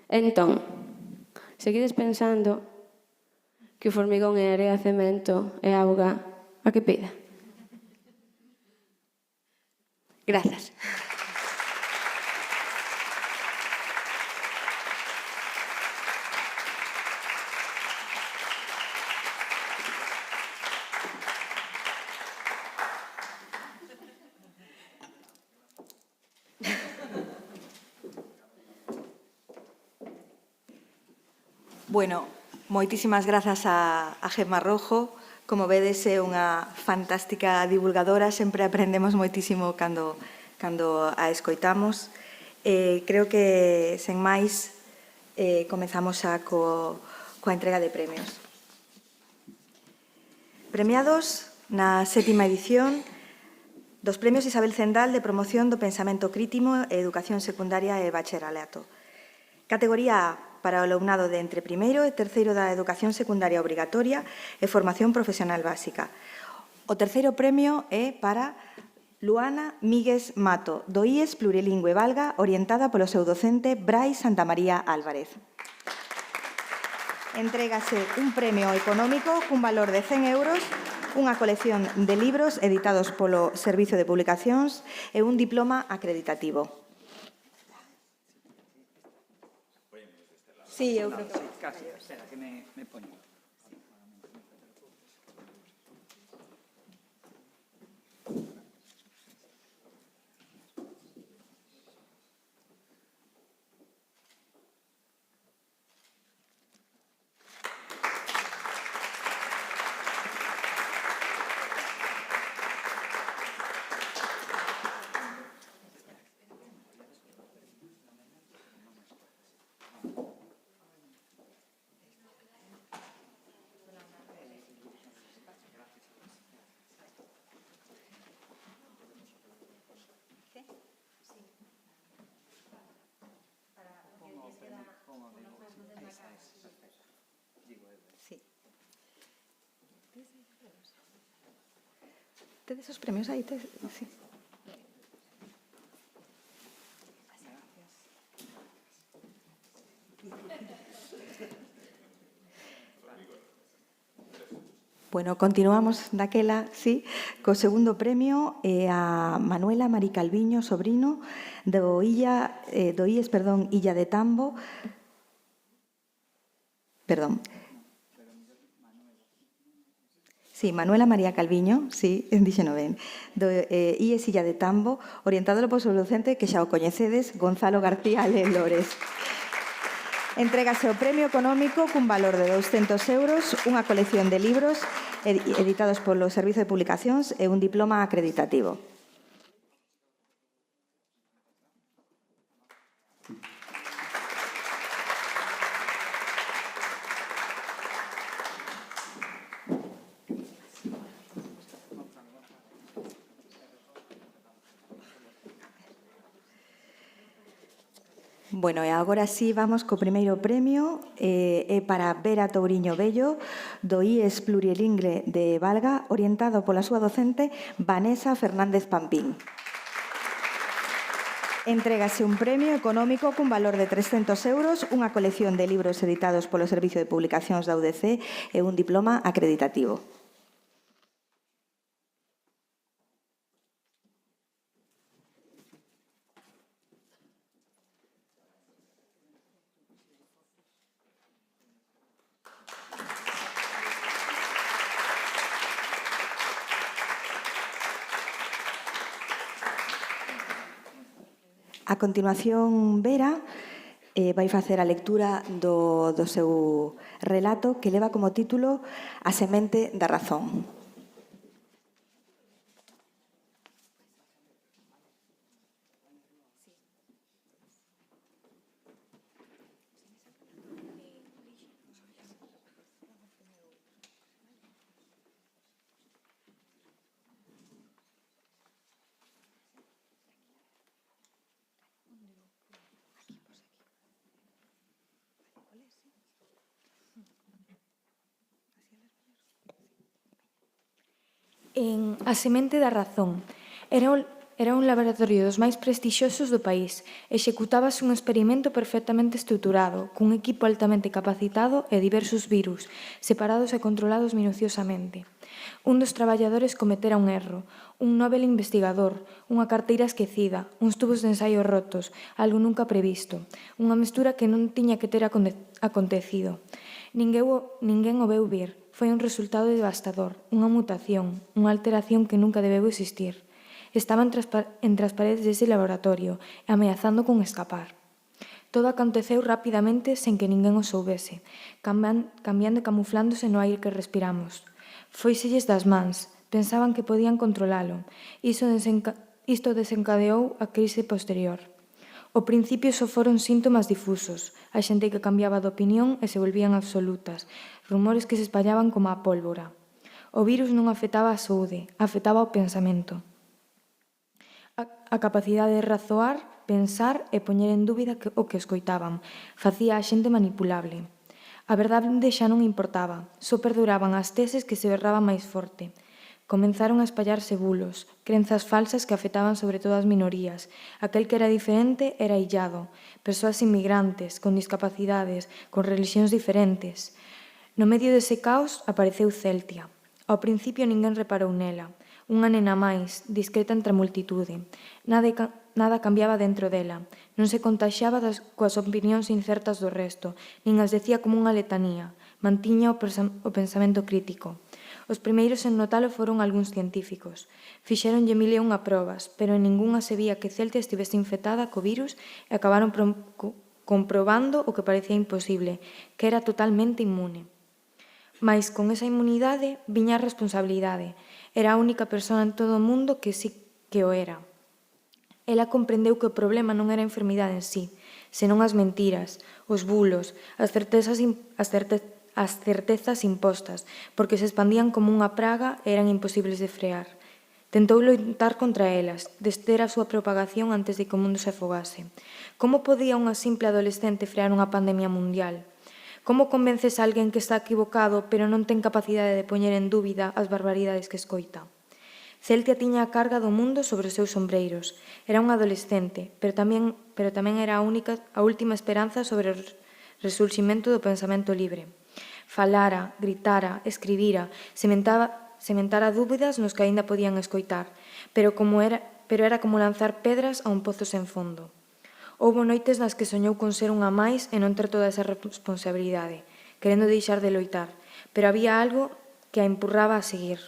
Entón, seguides pensando que o formigón é area, cemento e auga a que pida? Grazas. Bueno, moitísimas grazas a Gemma Rojo. Como vedes, é unha fantástica divulgadora. Sempre aprendemos moitísimo cando a escoitamos. Creo que, sen máis, comezamos coa entrega de premios. Premiados na 7ª edición dos Premios Isabel Zendal de Promoción do Pensamento Crítico e Educación Secundaria e Bacharelato. Categoría A para o alumnado de entre primeiro e terceiro da Educación Secundaria Obrigatoria e Formación Profesional Básica. O terceiro premio é para Luana Míguez Mato, do IES Plurilingüe Valga, orientada polo seu docente Brais Santamaría Álvarez. Entrégase un premio económico cun valor de 100 euros, unha colección de libros editados polo Servicio de Publicacións e un diploma acreditativo. Sí, eu creo que... Casi, espera, que me poño. Sí. ¿Tedes os premios aí? Sí. Bueno, continuamos daquela, sí, co segundo premio a Manuela Mari Calviño, sobrino, do IES, Illa de Tambo. Perdón. Sí, Manuela María Calviño, sí, dixeno ben, do IES Illa de Tambo, orientado polo seu docente que xa o coñecedes, Gonzalo García Lores. Entrégase o premio económico cun valor de 200 euros, unha colección de libros editados polo Servicio de Publicacións e un diploma acreditativo. Bueno, e agora sí vamos co primeiro premio, é para Vera Touriño Bello, do IES Plurilingüe de Valga, orientado pola súa docente Vanessa Fernández Pampín. Entrégase un premio económico cun valor de 300 euros, unha colección de libros editados polo Servicio de Publicacións da UDC e un diploma acreditativo. A continuación, Vera vai facer a lectura do seu relato que leva como título A semente da razón. En A semente da razón. Era un laboratorio dos máis prestixiosos do país. Executábase un experimento perfectamente estruturado, cun equipo altamente capacitado e diversos virus, separados e controlados minuciosamente. Un dos traballadores cometera un erro, un novel investigador, unha carteira esquecida, uns tubos de ensaio rotos, algo nunca previsto, unha mestura que non tiña que ter acontecido. Ninguén o veu vir. Foi un resultado devastador, unha mutación, unha alteración que nunca debeu existir. Estaba entre as paredes dese laboratorio, ameazando con escapar. Todo aconteceu rapidamente sen que ninguén o soubese, cambiando e camuflándose no aire que respiramos. Fóiselles das mans, pensaban que podían controlalo. Isto desencadeou a crise posterior. Ao principio só foron síntomas difusos, a xente que cambiaba de opinión e se volvían absolutas, rumores que se espallaban como a pólvora. O virus non afetaba a saúde, afetaba o pensamento. A capacidade de razoar, pensar e poñer en dúbida o que escoitaban, facía a xente manipulable. A verdade xa non importaba, só perduraban as teses que se berraban máis forte. Comenzaron a espallarse bulos, crenzas falsas que afetaban sobre todo as minorías. Aquel que era diferente era illado, persoas inmigrantes, con discapacidades, con religións diferentes. No medio dese caos apareceu Celtia. Ao principio ninguén reparou nela. Unha nena máis, discreta entre a multitude. Nada cambiaba dentro dela. Non se contaxiaba coas opinións incertas do resto, nin as decía como unha letanía. Mantiña o pensamento crítico. Os primeiros en notalo foron algúns científicos. Fixéronlle 1001 probas, pero en ningunha se vía que Celtia estivese infectada co virus e acabaron comprobando o que parecía imposible, que era totalmente inmune. Mais con esa inmunidade viña a responsabilidade. Era a única persoa en todo o mundo que sí que o era. Ela comprendeu que o problema non era a enfermidade en sí, senón as mentiras, os bulos, as certezas impostas, porque se expandían como unha praga e eran imposibles de frear. Tentou loitar contra elas, dester a súa propagación antes de que o mundo se afogase. Como podía unha simple adolescente frear unha pandemia mundial? Como convences a alguén que está equivocado pero non ten capacidade de poñer en dúbida as barbaridades que escoita? Celtia tiña a carga do mundo sobre os seus sombreiros. Era un adolescente, pero tamén era a última esperanza sobre o resurximento do pensamento libre. Falara, gritara, escribira, sementara dúbidas nos que aínda podían escoitar, pero era como lanzar pedras a un pozo sen fondo. Houbo noites nas que soñou con ser unha máis e non ter toda esa responsabilidade, querendo deixar de loitar, pero había algo que a empurraba a seguir.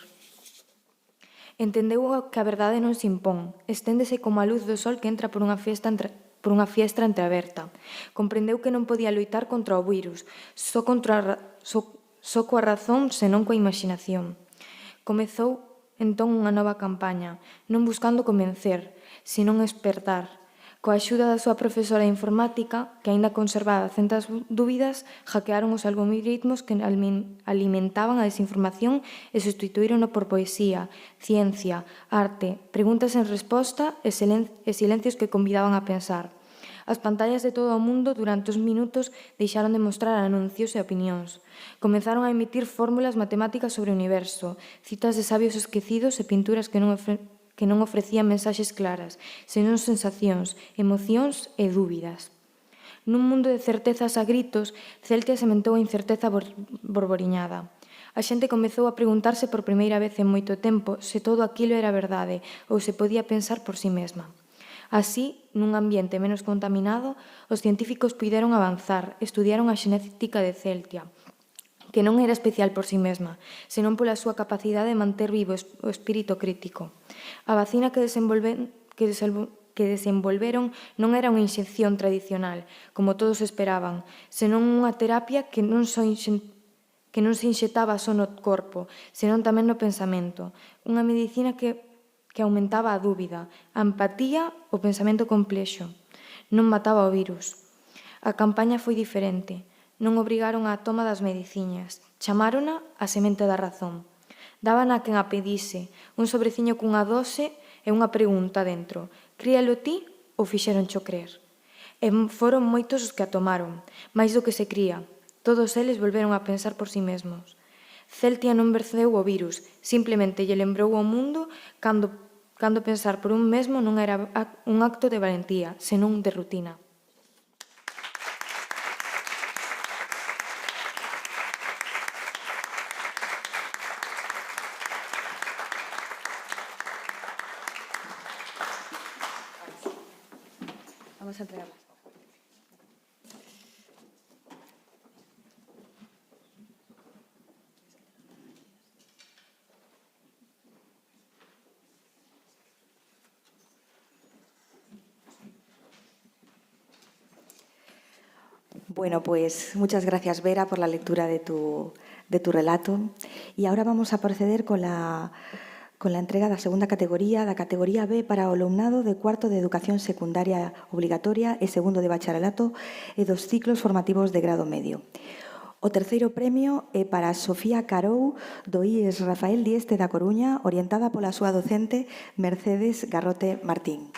Entendeu que a verdade non se impón, esténdese como a luz do sol que entra por unha fiestra entreaberta. Comprendeu que non podía loitar contra o virus, só coa razón, senón coa imaginación. Comezou entón unha nova campaña, non buscando convencer, senón espertar. Coa axuda da súa profesora de informática, que aínda conservaba centas dúbidas, hackearon os algoritmos que alimentaban a desinformación e substituírono por poesía, ciencia, arte, preguntas en resposta e silencios que convidaban a pensar. As pantallas de todo o mundo durante uns minutos deixaron de mostrar anuncios e opinións. Comezaron a emitir fórmulas matemáticas sobre o universo, citas de sabios esquecidos e pinturas que non ofrecían mensaxes claras, senón sensacións, emocións e dúbidas. Nun mundo de certezas a gritos, Celtia sementou a incerteza borboriñada. A xente comezou a preguntarse por primeira vez en moito tempo se todo aquilo era verdade ou se podía pensar por si mesma. Así, nun ambiente menos contaminado, os científicos puideron avanzar, estudiaron a xenética de Celtia, que non era especial por si mesma, senón pola súa capacidade de manter vivo o espírito crítico. A vacina que desenvolveron non era unha inxección tradicional, como todos esperaban, senón unha terapia que non se inxetaba só no corpo, senón tamén no pensamento. Unha medicina que aumentaba a dúbida, a empatía, o pensamento complexo. Non mataba o virus. A campaña foi diferente. Non obrigaron á toma das mediciñas. Chamárona a semente da razón. Dábana a quen a pedise, un sobreciño cunha dose e unha pregunta dentro. Críalo ti ou fixéroncho crer? E foron moitos os que a tomaron, máis do que se cría. Todos eles volveron a pensar por si mesmos. Celtia non venceu o virus, simplemente lle lembrou ao mundo cando pensar por un mesmo non era un acto de valentía, senón de rutina. Vamos a entregarlas. Bueno, pues muchas gracias, Vera, por la lectura de tu relato. Y ahora vamos a proceder con la entrega da segunda categoría, da categoría B para o alumnado de cuarto de Educación Secundaria Obligatoria e segundo de Bacharelato e dos ciclos formativos de grado medio. O terceiro premio é para Sofía Carou, do IES Rafael Dieste da Coruña, orientada pola súa docente Mercedes Garrote Martín.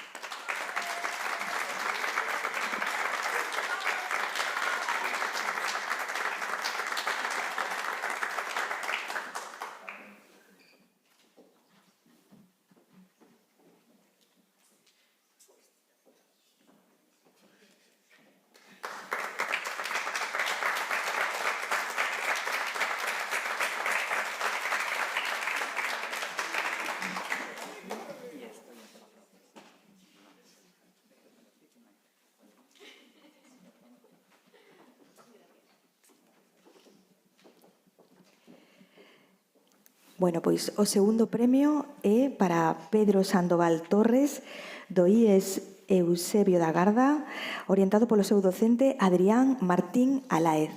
Bueno, pois o segundo premio é para Pedro Sandoval Torres, do IES Eusebio da Garda, orientado polo seu docente Adrián Martín Alaez.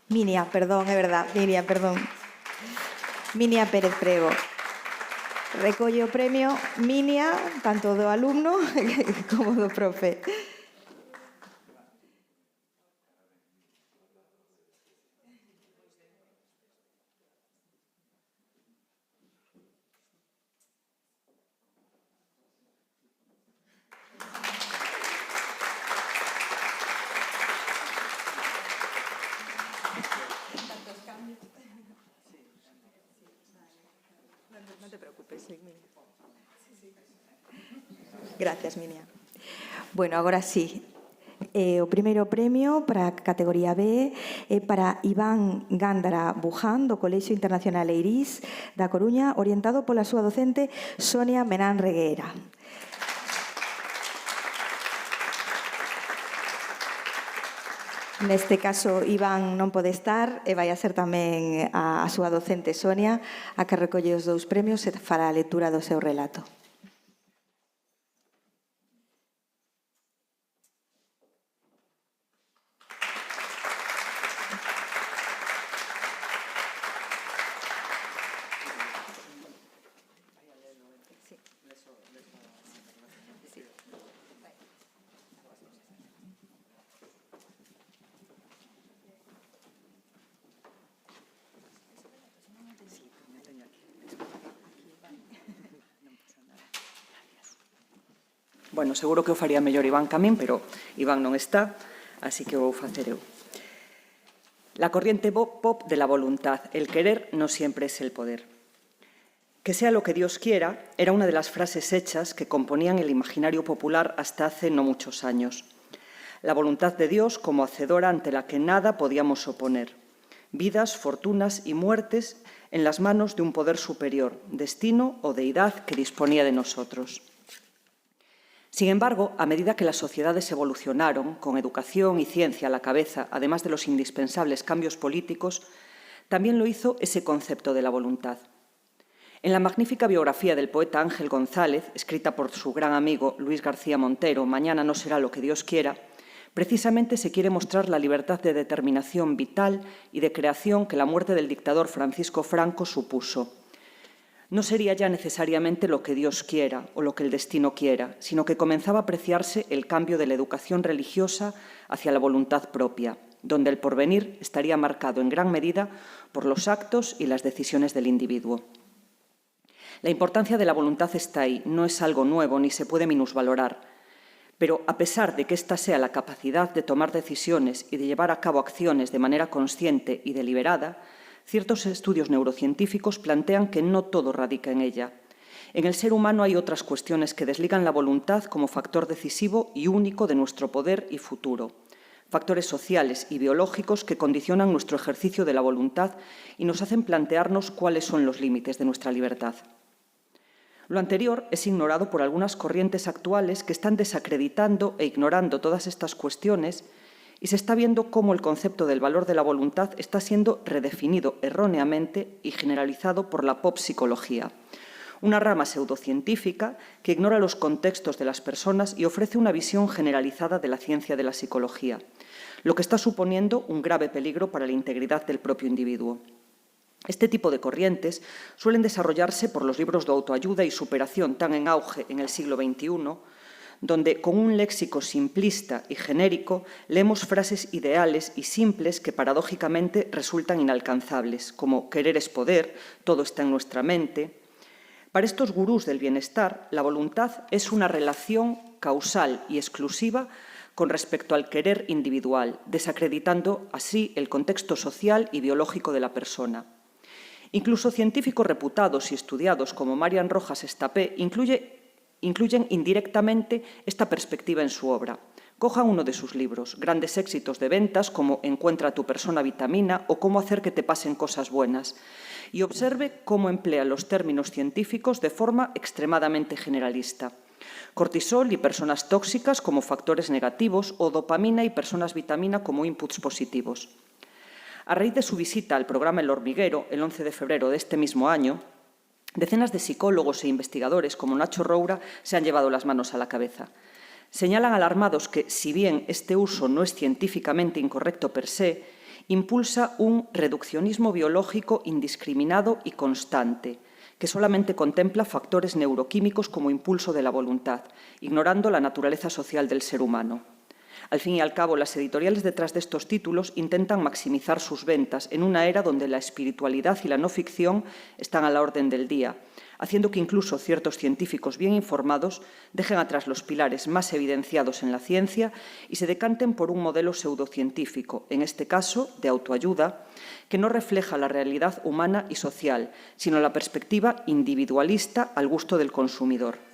Minia, perdón, é verdad, Minia, perdón. Minia Pérez Prego. Recolle o premio Minia, tanto do alumno como do profe. No te preocupes, Minia. Gracias, Minia. Bueno, agora sí. O primeiro premio para a categoría B é para Iván Gándara Buján, do Colexio Internacional Eirís da Coruña, orientado pola súa docente Sonia Menán Reguera. Neste caso, Iván non pode estar e vai a ser tamén a súa docente Sonia a que recolle os dous premios e fará a lectura do seu relato. Bueno, seguro que o faría mellor Iván Camín, pero Iván non está, así que o vou facer eu. La corriente pop de la voluntad. El querer no siempre es el poder. Que sea lo que Dios quiera era una de las frases hechas que componían el imaginario popular hasta hace no muchos años. La voluntad de Dios como hacedora ante la que nada podíamos oponer. Vidas, fortunas y muertes en las manos de un poder superior, destino o deidad que disponía de nosotros. Sin embargo, a medida que las sociedades evolucionaron, con educación y ciencia a la cabeza, además de los indispensables cambios políticos, también lo hizo ese concepto de la voluntad. En la magnífica biografía del poeta Ángel González, escrita por su gran amigo Luis García Montero, Mañana no será lo que Dios quiera, precisamente se quiere mostrar la libertad de determinación vital y de creación que la muerte del dictador Francisco Franco supuso. No sería ya necesariamente lo que Dios quiera o lo que el destino quiera, sino que comenzaba a apreciarse el cambio de la educación religiosa hacia la voluntad propia, donde el porvenir estaría marcado en gran medida por los actos y las decisiones del individuo. La importancia de la voluntad está ahí, no es algo nuevo ni se puede minusvalorar, pero a pesar de que ésta sea la capacidad de tomar decisiones y de llevar a cabo acciones de manera consciente y deliberada, ciertos estudios neurocientíficos plantean que no todo radica en ella. En el ser humano hay otras cuestiones que desligan la voluntad como factor decisivo y único de nuestro poder y futuro. Factores sociales y biológicos que condicionan nuestro ejercicio de la voluntad y nos hacen plantearnos cuáles son los límites de nuestra libertad. Lo anterior es ignorado por algunas corrientes actuales que están desacreditando e ignorando todas estas cuestiones y se está viendo cómo el concepto del valor de la voluntad está siendo redefinido erróneamente y generalizado por la pop psicología, una rama pseudocientífica que ignora los contextos de las personas y ofrece una visión generalizada de la ciencia de la psicología, lo que está suponiendo un grave peligro para la integridad del propio individuo. Este tipo de corrientes suelen desarrollarse por los libros de autoayuda y superación tan en auge en el siglo XXI, donde con un léxico simplista y genérico leemos frases ideales y simples que paradójicamente resultan inalcanzables, como querer es poder, todo está en nuestra mente. Para estos gurús del bienestar, la voluntad es una relación causal y exclusiva con respecto al querer individual, desacreditando así el contexto social y biológico de la persona. Incluso científicos reputados y estudiados como Marian Rojas Estapé incluyen indirectamente esta perspectiva en su obra. Cojan uno de sus libros, grandes éxitos de ventas como Encuentra a tu persona vitamina o Cómo hacer que te pasen cosas buenas, y observe cómo emplea los términos científicos de forma extremadamente generalista. Cortisol y personas tóxicas como factores negativos o dopamina y personas vitamina como inputs positivos. A raíz de su visita al programa El Hormiguero, el 11 de febrero de este mismo año, decenas de psicólogos e investigadores como Nacho Roura se han llevado las manos a la cabeza. Señalan alarmados que, si bien este uso no es científicamente incorrecto per se, impulsa un reduccionismo biológico indiscriminado y constante, que solamente contempla factores neuroquímicos como impulso de la voluntad, ignorando la naturaleza social del ser humano. Al fin y al cabo, las editoriales detrás de estos títulos intentan maximizar sus ventas en una era donde la espiritualidad y la no ficción están a la orden del día, haciendo que incluso ciertos científicos bien informados dejen atrás los pilares más evidenciados en la ciencia y se decanten por un modelo pseudocientífico, en este caso de autoayuda, que no refleja la realidad humana y social, sino la perspectiva individualista al gusto del consumidor.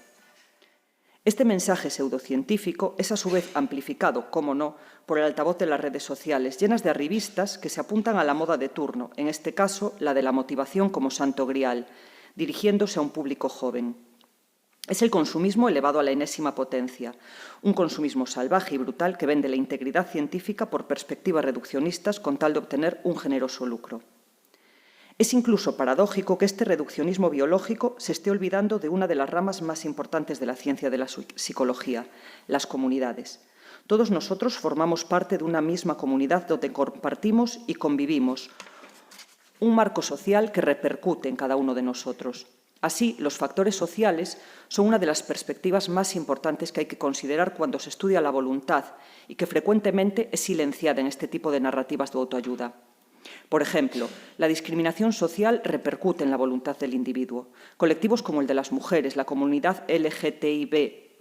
Este mensaje pseudocientífico es a su vez amplificado, cómo no, por el altavoz de las redes sociales, llenas de arribistas que se apuntan a la moda de turno, en este caso la de la motivación como santo grial, dirigiéndose a un público joven. Es el consumismo elevado a la enésima potencia, un consumismo salvaje y brutal que vende la integridad científica por perspectivas reduccionistas con tal de obtener un generoso lucro. Es incluso paradójico que este reduccionismo biológico se esté olvidando de una de las ramas más importantes de la ciencia de la psicología, las comunidades. Todos nosotros formamos parte de una misma comunidad donde compartimos y convivimos, un marco social que repercute en cada uno de nosotros. Así, los factores sociales son una de las perspectivas más importantes que hay que considerar cuando se estudia la voluntad y que frecuentemente es silenciada en este tipo de narrativas de autoayuda. Por ejemplo, la discriminación social repercute en la voluntad del individuo. Colectivos como el de las mujeres, la comunidad LGTBI+,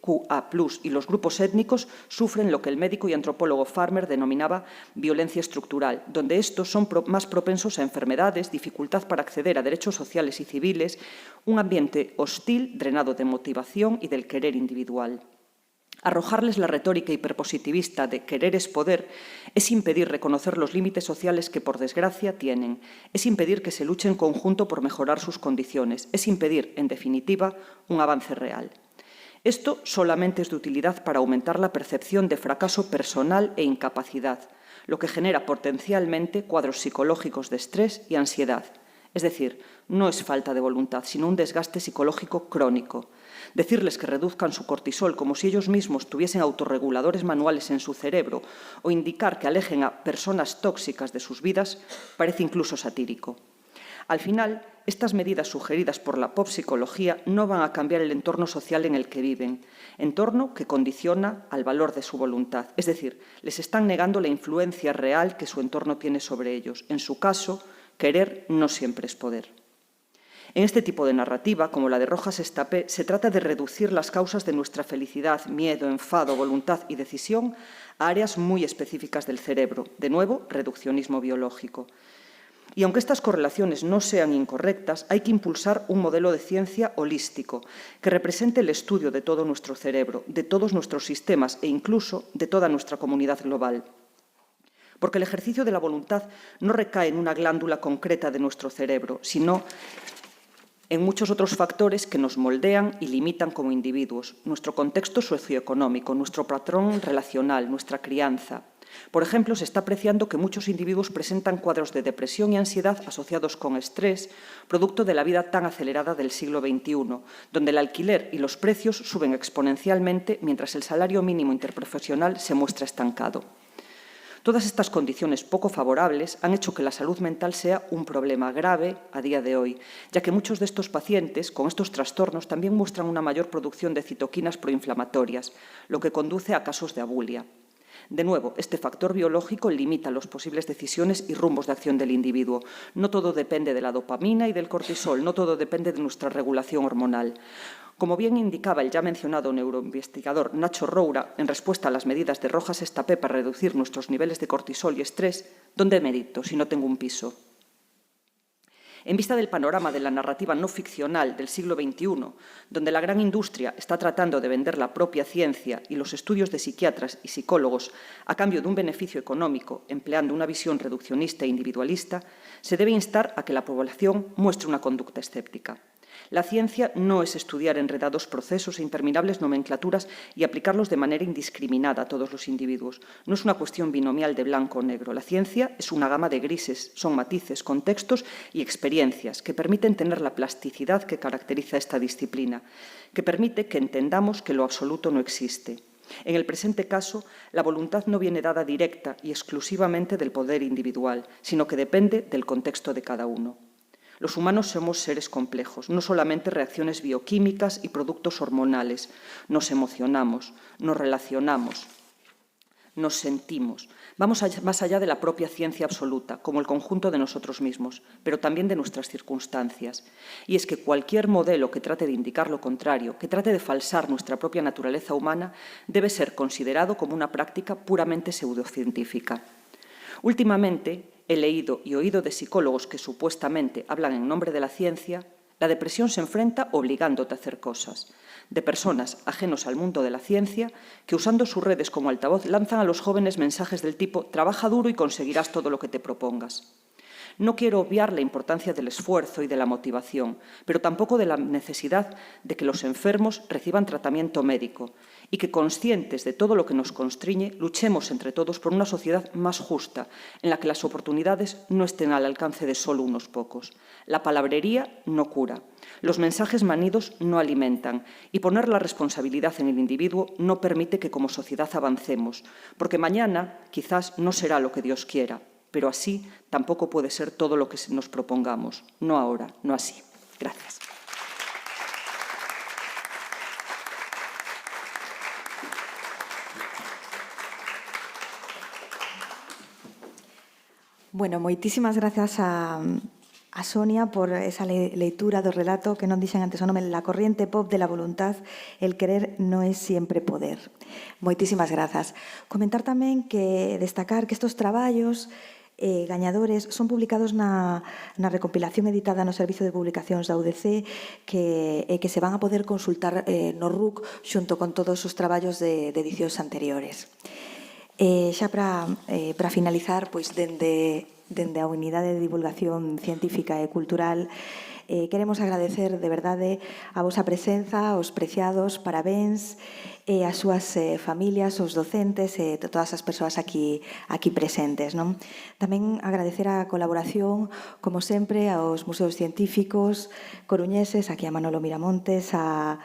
y los grupos étnicos sufren lo que el médico y antropólogo Farmer denominaba violencia estructural, donde estos son más propensos a enfermedades, dificultad para acceder a derechos sociales y civiles, un ambiente hostil drenado de motivación y del querer individual. Arrojarles la retórica hiperpositivista de querer es poder es impedir reconocer los límites sociales que, por desgracia, tienen. Es impedir que se luche en conjunto por mejorar sus condiciones. Es impedir, en definitiva, un avance real. Esto solamente es de utilidad para aumentar la percepción de fracaso personal e incapacidad, lo que genera potencialmente cuadros psicológicos de estrés y ansiedad. Es decir, no es falta de voluntad, sino un desgaste psicológico crónico. Decirles que reduzcan su cortisol como si ellos mismos tuviesen autorreguladores manuales en su cerebro o indicar que alejen a personas tóxicas de sus vidas parece incluso satírico. Al final, estas medidas sugeridas por la pop psicología no van a cambiar el entorno social en el que viven, entorno que condiciona al valor de su voluntad. Es decir, les están negando la influencia real que su entorno tiene sobre ellos. En su caso, querer no siempre es poder. En este tipo de narrativa, como la de Rojas Estapé, se trata de reducir las causas de nuestra felicidad, miedo, enfado, voluntad y decisión a áreas muy específicas del cerebro. De nuevo, reduccionismo biológico. Y aunque estas correlaciones no sean incorrectas, hay que impulsar un modelo de ciencia holístico que represente el estudio de todo nuestro cerebro, de todos nuestros sistemas e incluso de toda nuestra comunidad global. Porque el ejercicio de la voluntad no recae en una glándula concreta de nuestro cerebro, sino en muchos otros factores que nos moldean y limitan como individuos, nuestro contexto socioeconómico, nuestro patrón relacional, nuestra crianza. Por ejemplo, se está apreciando que muchos individuos presentan cuadros de depresión y ansiedad asociados con estrés, producto de la vida tan acelerada del siglo XXI, donde el alquiler y los precios suben exponencialmente mientras el salario mínimo interprofesional se muestra estancado. Todas estas condiciones poco favorables han hecho que la salud mental sea un problema grave a día de hoy, ya que muchos de estos pacientes con estos trastornos también muestran una mayor producción de citoquinas proinflamatorias, lo que conduce a casos de abulia. De nuevo, este factor biológico limita las posibles decisiones y rumbos de acción del individuo. No todo depende de la dopamina y del cortisol, no todo depende de nuestra regulación hormonal. Como bien indicaba el ya mencionado neuroinvestigador Nacho Roura, en respuesta a las medidas de Rojas Estapé para reducir nuestros niveles de cortisol y estrés, ¿dónde medito si no tengo un piso? En vista del panorama de la narrativa no ficcional del siglo XXI, donde la gran industria está tratando de vender la propia ciencia y los estudios de psiquiatras y psicólogos a cambio de un beneficio económico, empleando una visión reduccionista e individualista, se debe instar a que la población muestre una conducta escéptica. La ciencia no es estudiar enredados procesos e interminables nomenclaturas y aplicarlos de manera indiscriminada a todos los individuos. No es una cuestión binomial de blanco o negro. La ciencia es una gama de grises, son matices, contextos y experiencias que permiten tener la plasticidad que caracteriza esta disciplina, que permite que entendamos que lo absoluto no existe. En el presente caso, la voluntad no viene dada directa y exclusivamente del poder individual, sino que depende del contexto de cada uno. Los humanos somos seres complejos, no solamente reacciones bioquímicas y productos hormonales. Nos emocionamos, nos relacionamos, nos sentimos. Vamos más allá de la propia ciencia absoluta, como el conjunto de nosotros mismos, pero también de nuestras circunstancias. Y es que cualquier modelo que trate de indicar lo contrario, que trate de falsar nuestra propia naturaleza humana, debe ser considerado como una práctica puramente pseudocientífica. Últimamente, he leído y oído de psicólogos que supuestamente hablan en nombre de la ciencia. La depresión se enfrenta obligándote a hacer cosas, de personas ajenos al mundo de la ciencia que usando sus redes como altavoz lanzan a los jóvenes mensajes del tipo «trabaja duro y conseguirás todo lo que te propongas». No quiero obviar la importancia del esfuerzo y de la motivación, pero tampoco de la necesidad de que los enfermos reciban tratamiento médico y que, conscientes de todo lo que nos constriñe, luchemos entre todos por una sociedad más justa, en la que las oportunidades no estén al alcance de solo unos pocos. La palabrería no cura, los mensajes manidos no alimentan y poner la responsabilidad en el individuo no permite que como sociedad avancemos, porque mañana quizás no será lo que Dios quiera, pero así tampoco puede ser todo lo que nos propongamos. No ahora, no así. Gracias. Bueno, moitísimas grazas a a Sonia por esa leitura do relato que non dixen antes o nome, La corriente pop de la voluntad, el querer no es siempre poder. Moitísimas grazas. Comentar tamén que destacar que estes traballos gañadores son publicados na recompilación editada no Servizo de Publicacións da UDC que se van a poder consultar no RUC xunto con todos os traballos de edicións anteriores. Xa para finalizar, pois dende a Unidade de Divulgación Científica e Cultural queremos agradecer de verdade a vosa presenza, aos preciados, parabéns e as súas familias, os docentes e todas as persoas aquí presentes. Non? Tamén agradecer a colaboración, como sempre, aos museos científicos coruñeses, aquí a Manolo Miramontes, a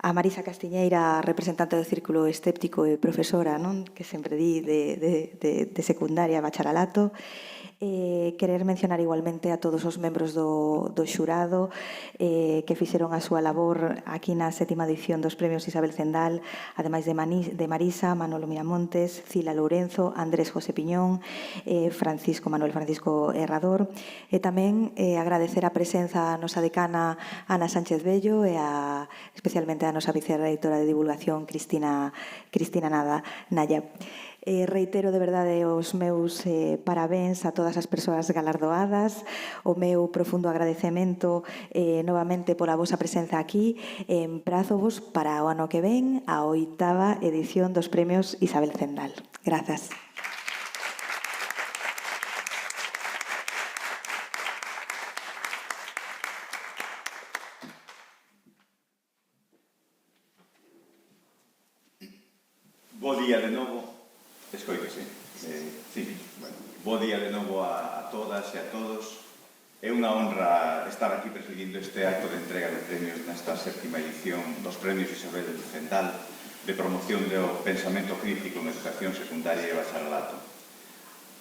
Marisa Castiñeira, representante do Círculo Escéptico e profesora, non? Que sempre di de secundaria e bacharelato. Querer mencionar igualmente a todos os membros do xurado que fixeron a súa labor aquí na 7ª edición dos Premios Isabel Zendal, ademais de Marisa, Manolo Miramontes, Cila Lourenzo, Andrés José Piñón, Manuel Francisco Herrador, e tamén agradecer a presenza a nosa decana Ana Sánchez Bello e especialmente a nosa vicerreitora de divulgación Cristina Naya. Reitero de verdade os meus parabéns a todas as persoas galardoadas, o meu profundo agradecemento novamente pola vosa presenza aquí e emprazovos para o ano que ven a 8ª edición dos Premios Isabel Zendal. Grazas. Bo día de novo. Escoítese. Sí, bueno. Bo día de novo a todas e a todos. É unha honra estar aquí presidindo este acto de entrega de premios nesta 7ª edición dos Premios Isabel Zendal de promoción do pensamento crítico en educación secundaria e bacharelato.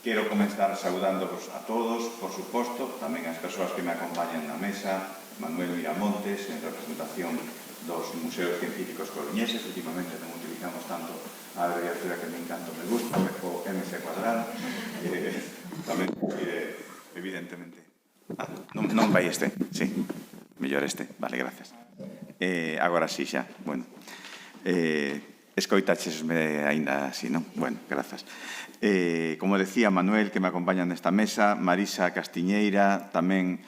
Quero comenzar saudándoos a todos, por suposto, tamén as persoas que me acompañan na mesa, Manuel Miramontes, en representación dos museos científicos coruñeses, últimamente non utilizamos tanto a abreviatura que me encanta, me gusta, o MC cuadrado, tamén, evidentemente. Non vai este, sí, mellor este, vale, gracias. Agora sí xa, bueno. Escoitaxesme aínda así, non? Bueno, grazas. Como decía Manuel, que me acompaña nesta mesa, Marisa Castiñeira, tamén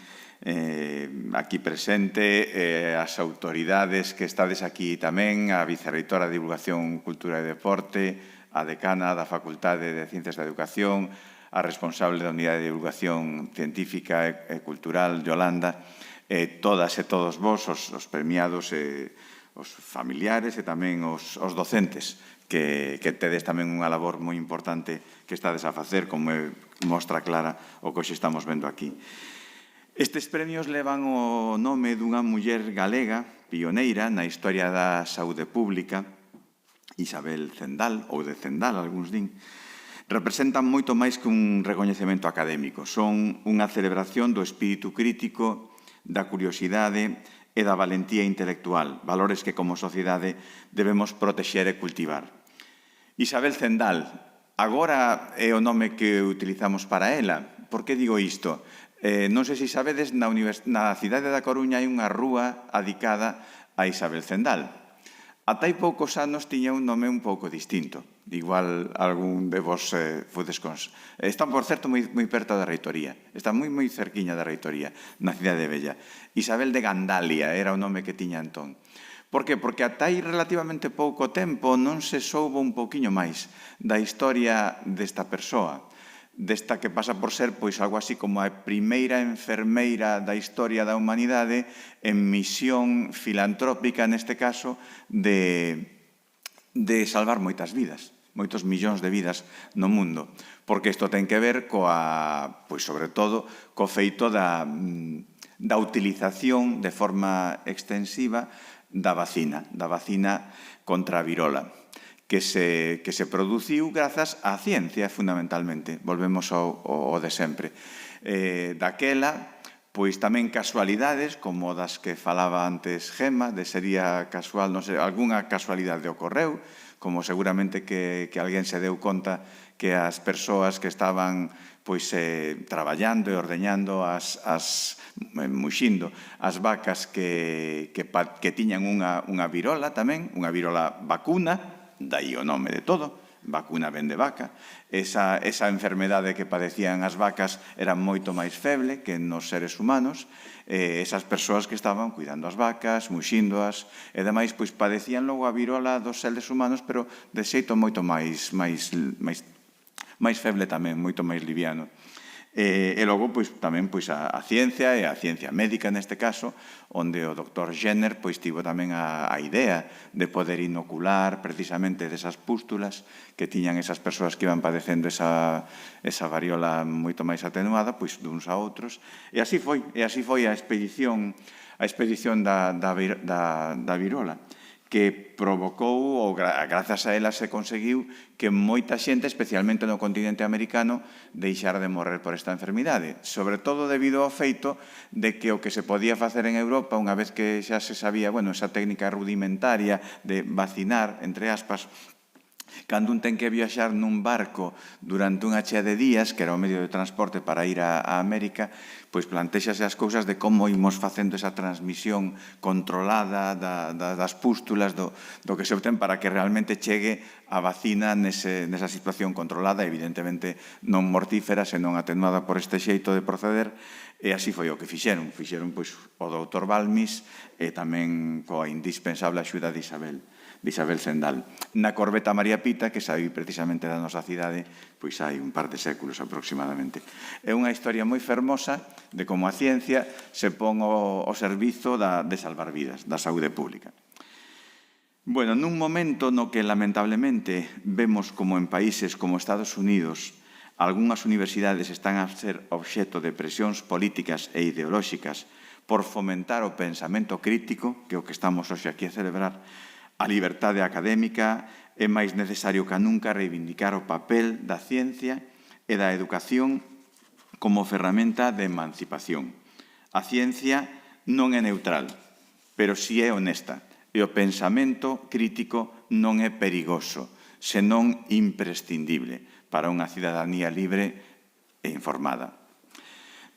aquí presente, as autoridades que estades aquí tamén, a vicerreitora de Divulgación, Cultura e Deporte, a decana da Facultade de Ciencias da Educación, a responsable da Unidade de Divulgación Científica e Cultural, Yolanda, todas e todos vos, os premiados, os familiares e tamén os docentes, que tedes tamén unha labor moi importante que estades a facer, como mostra clara o que hoxe estamos vendo aquí. Estes premios levan o nome dunha muller galega, pioneira na historia da saúde pública, Isabel Zendal, ou de Zendal, algúns din. Representan moito máis que un recoñecemento académico. Son unha celebración do espírito crítico, da curiosidade e da valentía intelectual, valores que como sociedade debemos protexer e cultivar. Isabel Zendal, agora é o nome que utilizamos para ela. Por que digo isto? Non sei se sabedes, na cidade da Coruña hai unha rúa adicada a Isabel Zendal. Ata hai poucos anos tiña un nome un pouco distinto. Igual algún de vos fodes cons... Están, por certo, moi perto da reitoría. Está moi cerquiña da reitoría, na cidade Bella. Isabel de Gandalia era o nome que tiña entón. Por que? Porque ata hai relativamente pouco tempo non se soubo un pouquiño máis da historia desta persoa. Desta que pasa por ser pois algo así como a primeira enfermeira da historia da humanidade en misión filantrópica, neste caso, de salvar moitas vidas, moitos millóns de vidas no mundo, porque isto ten que ver pois sobre todo, co feito da utilización de forma extensiva da vacina contra a virola, que se produciu grazas á ciencia, fundamentalmente. Volvemos ao de sempre. Daquela, pois tamén casualidades, como das que falaba antes Gemma, de sería casual, non sei, algunha casualidade ocorreu, como seguramente que alguén se deu conta que as persoas que estaban traballando e ordeñando muxindo as vacas que tiñan unha virola tamén, unha virola vacuna, dai o nome de todo, vacuna ven de vaca. Esa enfermedade que padecían as vacas era moito máis feble que nos seres humanos. Esas persoas que estaban cuidando as vacas, muxíndoas, e demais, padecían logo a virola dos seres humanos, pero de xeito moito máis feble tamén, moito máis liviano. E logo tamén a ciencia, e a ciencia médica neste caso, onde o Dr. Jenner tivo tamén a idea de poder inocular precisamente desas pústulas que tiñan esas persoas que iban padecendo esa variola moito máis atenuada, duns a outros. E así foi a expedición da virola, que provocou, ou grazas a ela se conseguiu, que moita xente, especialmente no continente americano, deixara de morrer por esta enfermidade. Sobre todo debido ao feito de que o que se podía facer en Europa, unha vez que xa se sabía, esa técnica rudimentaria de vacinar, entre aspas, cando un ten que viaxar nun barco durante unha chea de días, que era o medio de transporte para ir a América, plantéxase as cousas de como imos facendo esa transmisión controlada das pústulas do que se obtén para que realmente chegue a vacina nesa situación controlada, evidentemente non mortífera, senón atenuada por este xeito de proceder, e así foi o que fixeron. Fixeron o doutor Balmis e tamén coa indispensable axuda de Isabel Zendal. Na corbeta María Pita, que saí precisamente da nosa cidade, hai un par de séculos aproximadamente. É unha historia moi fermosa de como a ciencia se pon ao servizo de salvar vidas, da saúde pública. Nun momento no que lamentablemente vemos como en países como Estados Unidos algunhas universidades están a ser obxecto de presións políticas e ideolóxicas por fomentar o pensamento crítico, que é o que estamos hoxe aquí a celebrar, a liberdade académica, é máis necesario que nunca reivindicar o papel da ciencia e da educación como ferramenta de emancipación. A ciencia non é neutral, pero si é honesta, e o pensamento crítico non é perigoso, senón imprescindible para unha cidadanía libre e informada.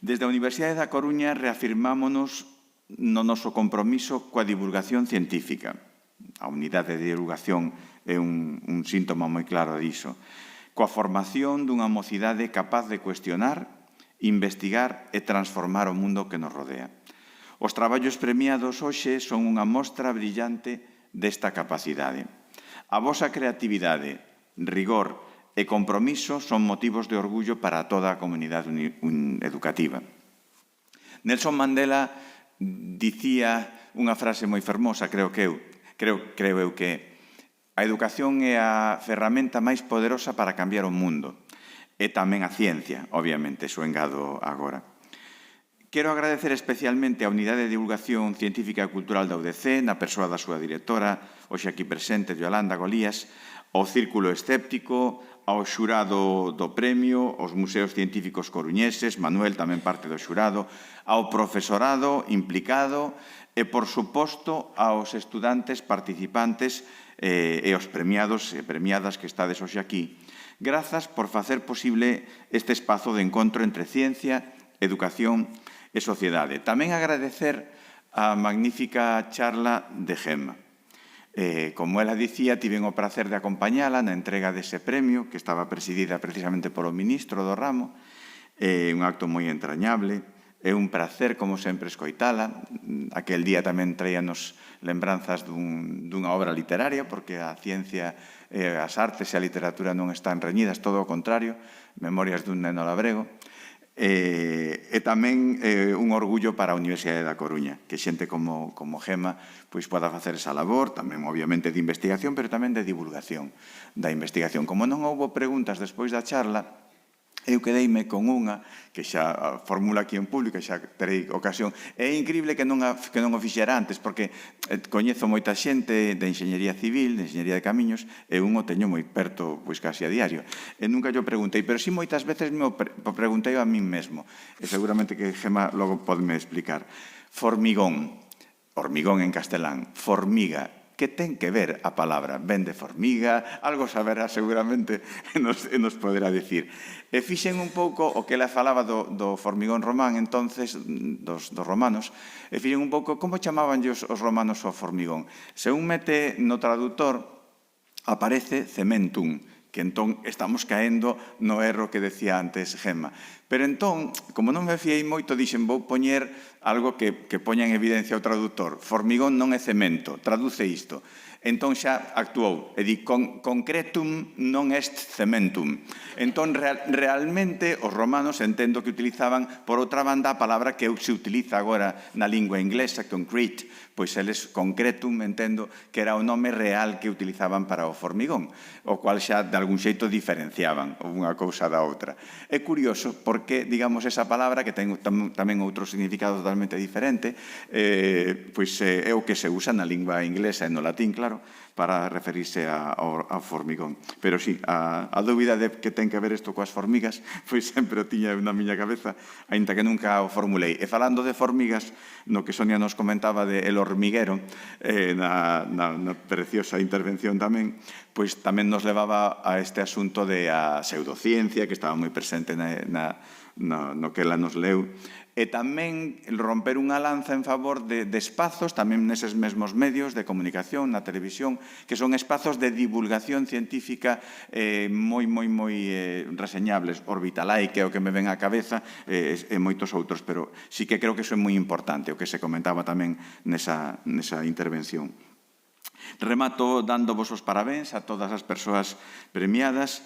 Desde a Universidade da Coruña reafirmámonos no noso compromiso coa divulgación científica. A unidade de divulgación é un síntoma moi claro diso. Coa formación dunha mocidade capaz de cuestionar, investigar e transformar o mundo que nos rodea. Os traballos premiados hoxe son unha mostra brillante desta capacidade. A vosa creatividade, rigor e compromiso son motivos de orgullo para toda a comunidade educativa. Nelson Mandela dicía unha frase moi fermosa, creo eu que a educación é a ferramenta máis poderosa para cambiar o mundo. E tamén a ciencia, obviamente, iso engado agora. Quero agradecer especialmente a Unidade de Divulgación Científica e Cultural da UDC, na persoa da súa directora, hoxe aquí presente, Yolanda Golías, ao Círculo Escéptico, ao xurado do premio, aos museos científicos coruñeses, Manuel tamén parte do xurado, ao profesorado implicado e, por suposto, aos estudantes participantes e aos premiados e premiadas que estades hoxe aquí. Grazas por facer posible este espazo de encontro entre ciencia, educación e sociedade. Tamén agradecer a magnífica charla de Gemma. Como ela dicía, tiven o prazer de acompañala na entrega dese premio, que estaba presidida precisamente polo ministro do ramo. É un acto moi entrañable. É un prazer, como sempre, escoitala. Aquel día tamén traíanos lembranzas dunha obra literaria, porque a ciencia, as artes e a literatura non están reñidas, todo o contrario, Memorias dun neno labrego. E tamén un orgullo para a Universidade da Coruña, que xente como Gemma poda facer esa labor, tamén obviamente de investigación, pero tamén de divulgación da investigación. Como non houbo preguntas despois da charla, eu quedeime con unha que xa formula aquí en público, xa terei ocasión. É increíble que non o fixera antes, porque coñezo moita xente de enxeñería civil, de enxeñería de camiños, e un o teño moi perto, casi a diario. E nunca yo preguntei, pero sí moitas veces me o preguntei a min mesmo. E seguramente que Gemma logo podeme explicar. Formigón, hormigón en castelán, formiga, que ten que ver a palabra? Ben de formiga, algo saberá seguramente e nos poderá dicir. E fixen un pouco o que ela falaba do formigón román, entonces, dos romanos, e fixen un pouco como chamaban os romanos ao formigón. Se un mete no traductor, aparece cementum, que entón estamos caendo no erro que decía antes Gemma. Pero entón, como non me fiei moito, dixen, vou poñer algo que poña en evidencia o traductor. Formigón non é cemento, traduce isto. Entón xa actuou e di concretum non est cementum. Entón realmente os romanos entendo que utilizaban por outra banda a palabra que se utiliza agora na lingua inglesa, concrete, pois eles concretum entendo que era o nome real que utilizaban para o formigón, o cual xa de algún xeito diferenciaban unha cousa da outra. É curioso porque, digamos, esa palabra que ten tamén outro significado totalmente diferente, pois é o que se usa na lingua inglesa e no latín, claro, para referirse ao formigón. Pero sí, a dúbida de que ten que ver isto coas formigas, pois sempre o tiña na miña cabeza, aínda que nunca o formulei. E falando de formigas, no que Sonia nos comentaba de El hormiguero, na preciosa intervención tamén, pois tamén nos levaba a este asunto de a pseudociencia, que estaba moi presente no que ela nos leu, e tamén romper unha lanza en favor de espazos, tamén neses mesmos medios de comunicación, na televisión, que son espazos de divulgación científica moi reseñables. Orbitalai, que é o que me ven á cabeza, e moitos outros, pero sí que creo que iso é moi importante, o que se comentaba tamén nesa intervención. Remato dándovos os parabéns a todas as persoas premiadas.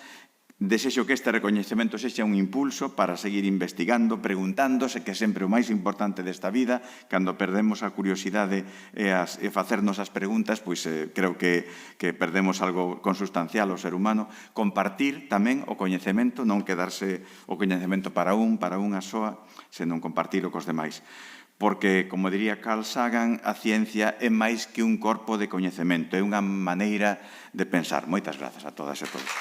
Desexo que este recoñecemento sexa un impulso para seguir investigando, preguntándose, que é sempre o máis importante desta vida. Cando perdemos a curiosidade e facernos as preguntas, pois creo que perdemos algo consustancial ao ser humano. Compartir tamén o coñecemento, non quedarse o coñecemento para unha soa, senón compartilo cos demais. Porque, como diría Carl Sagan, a ciencia é máis que un corpo de coñecemento, é unha maneira de pensar. Moitas grazas a todas e a todos.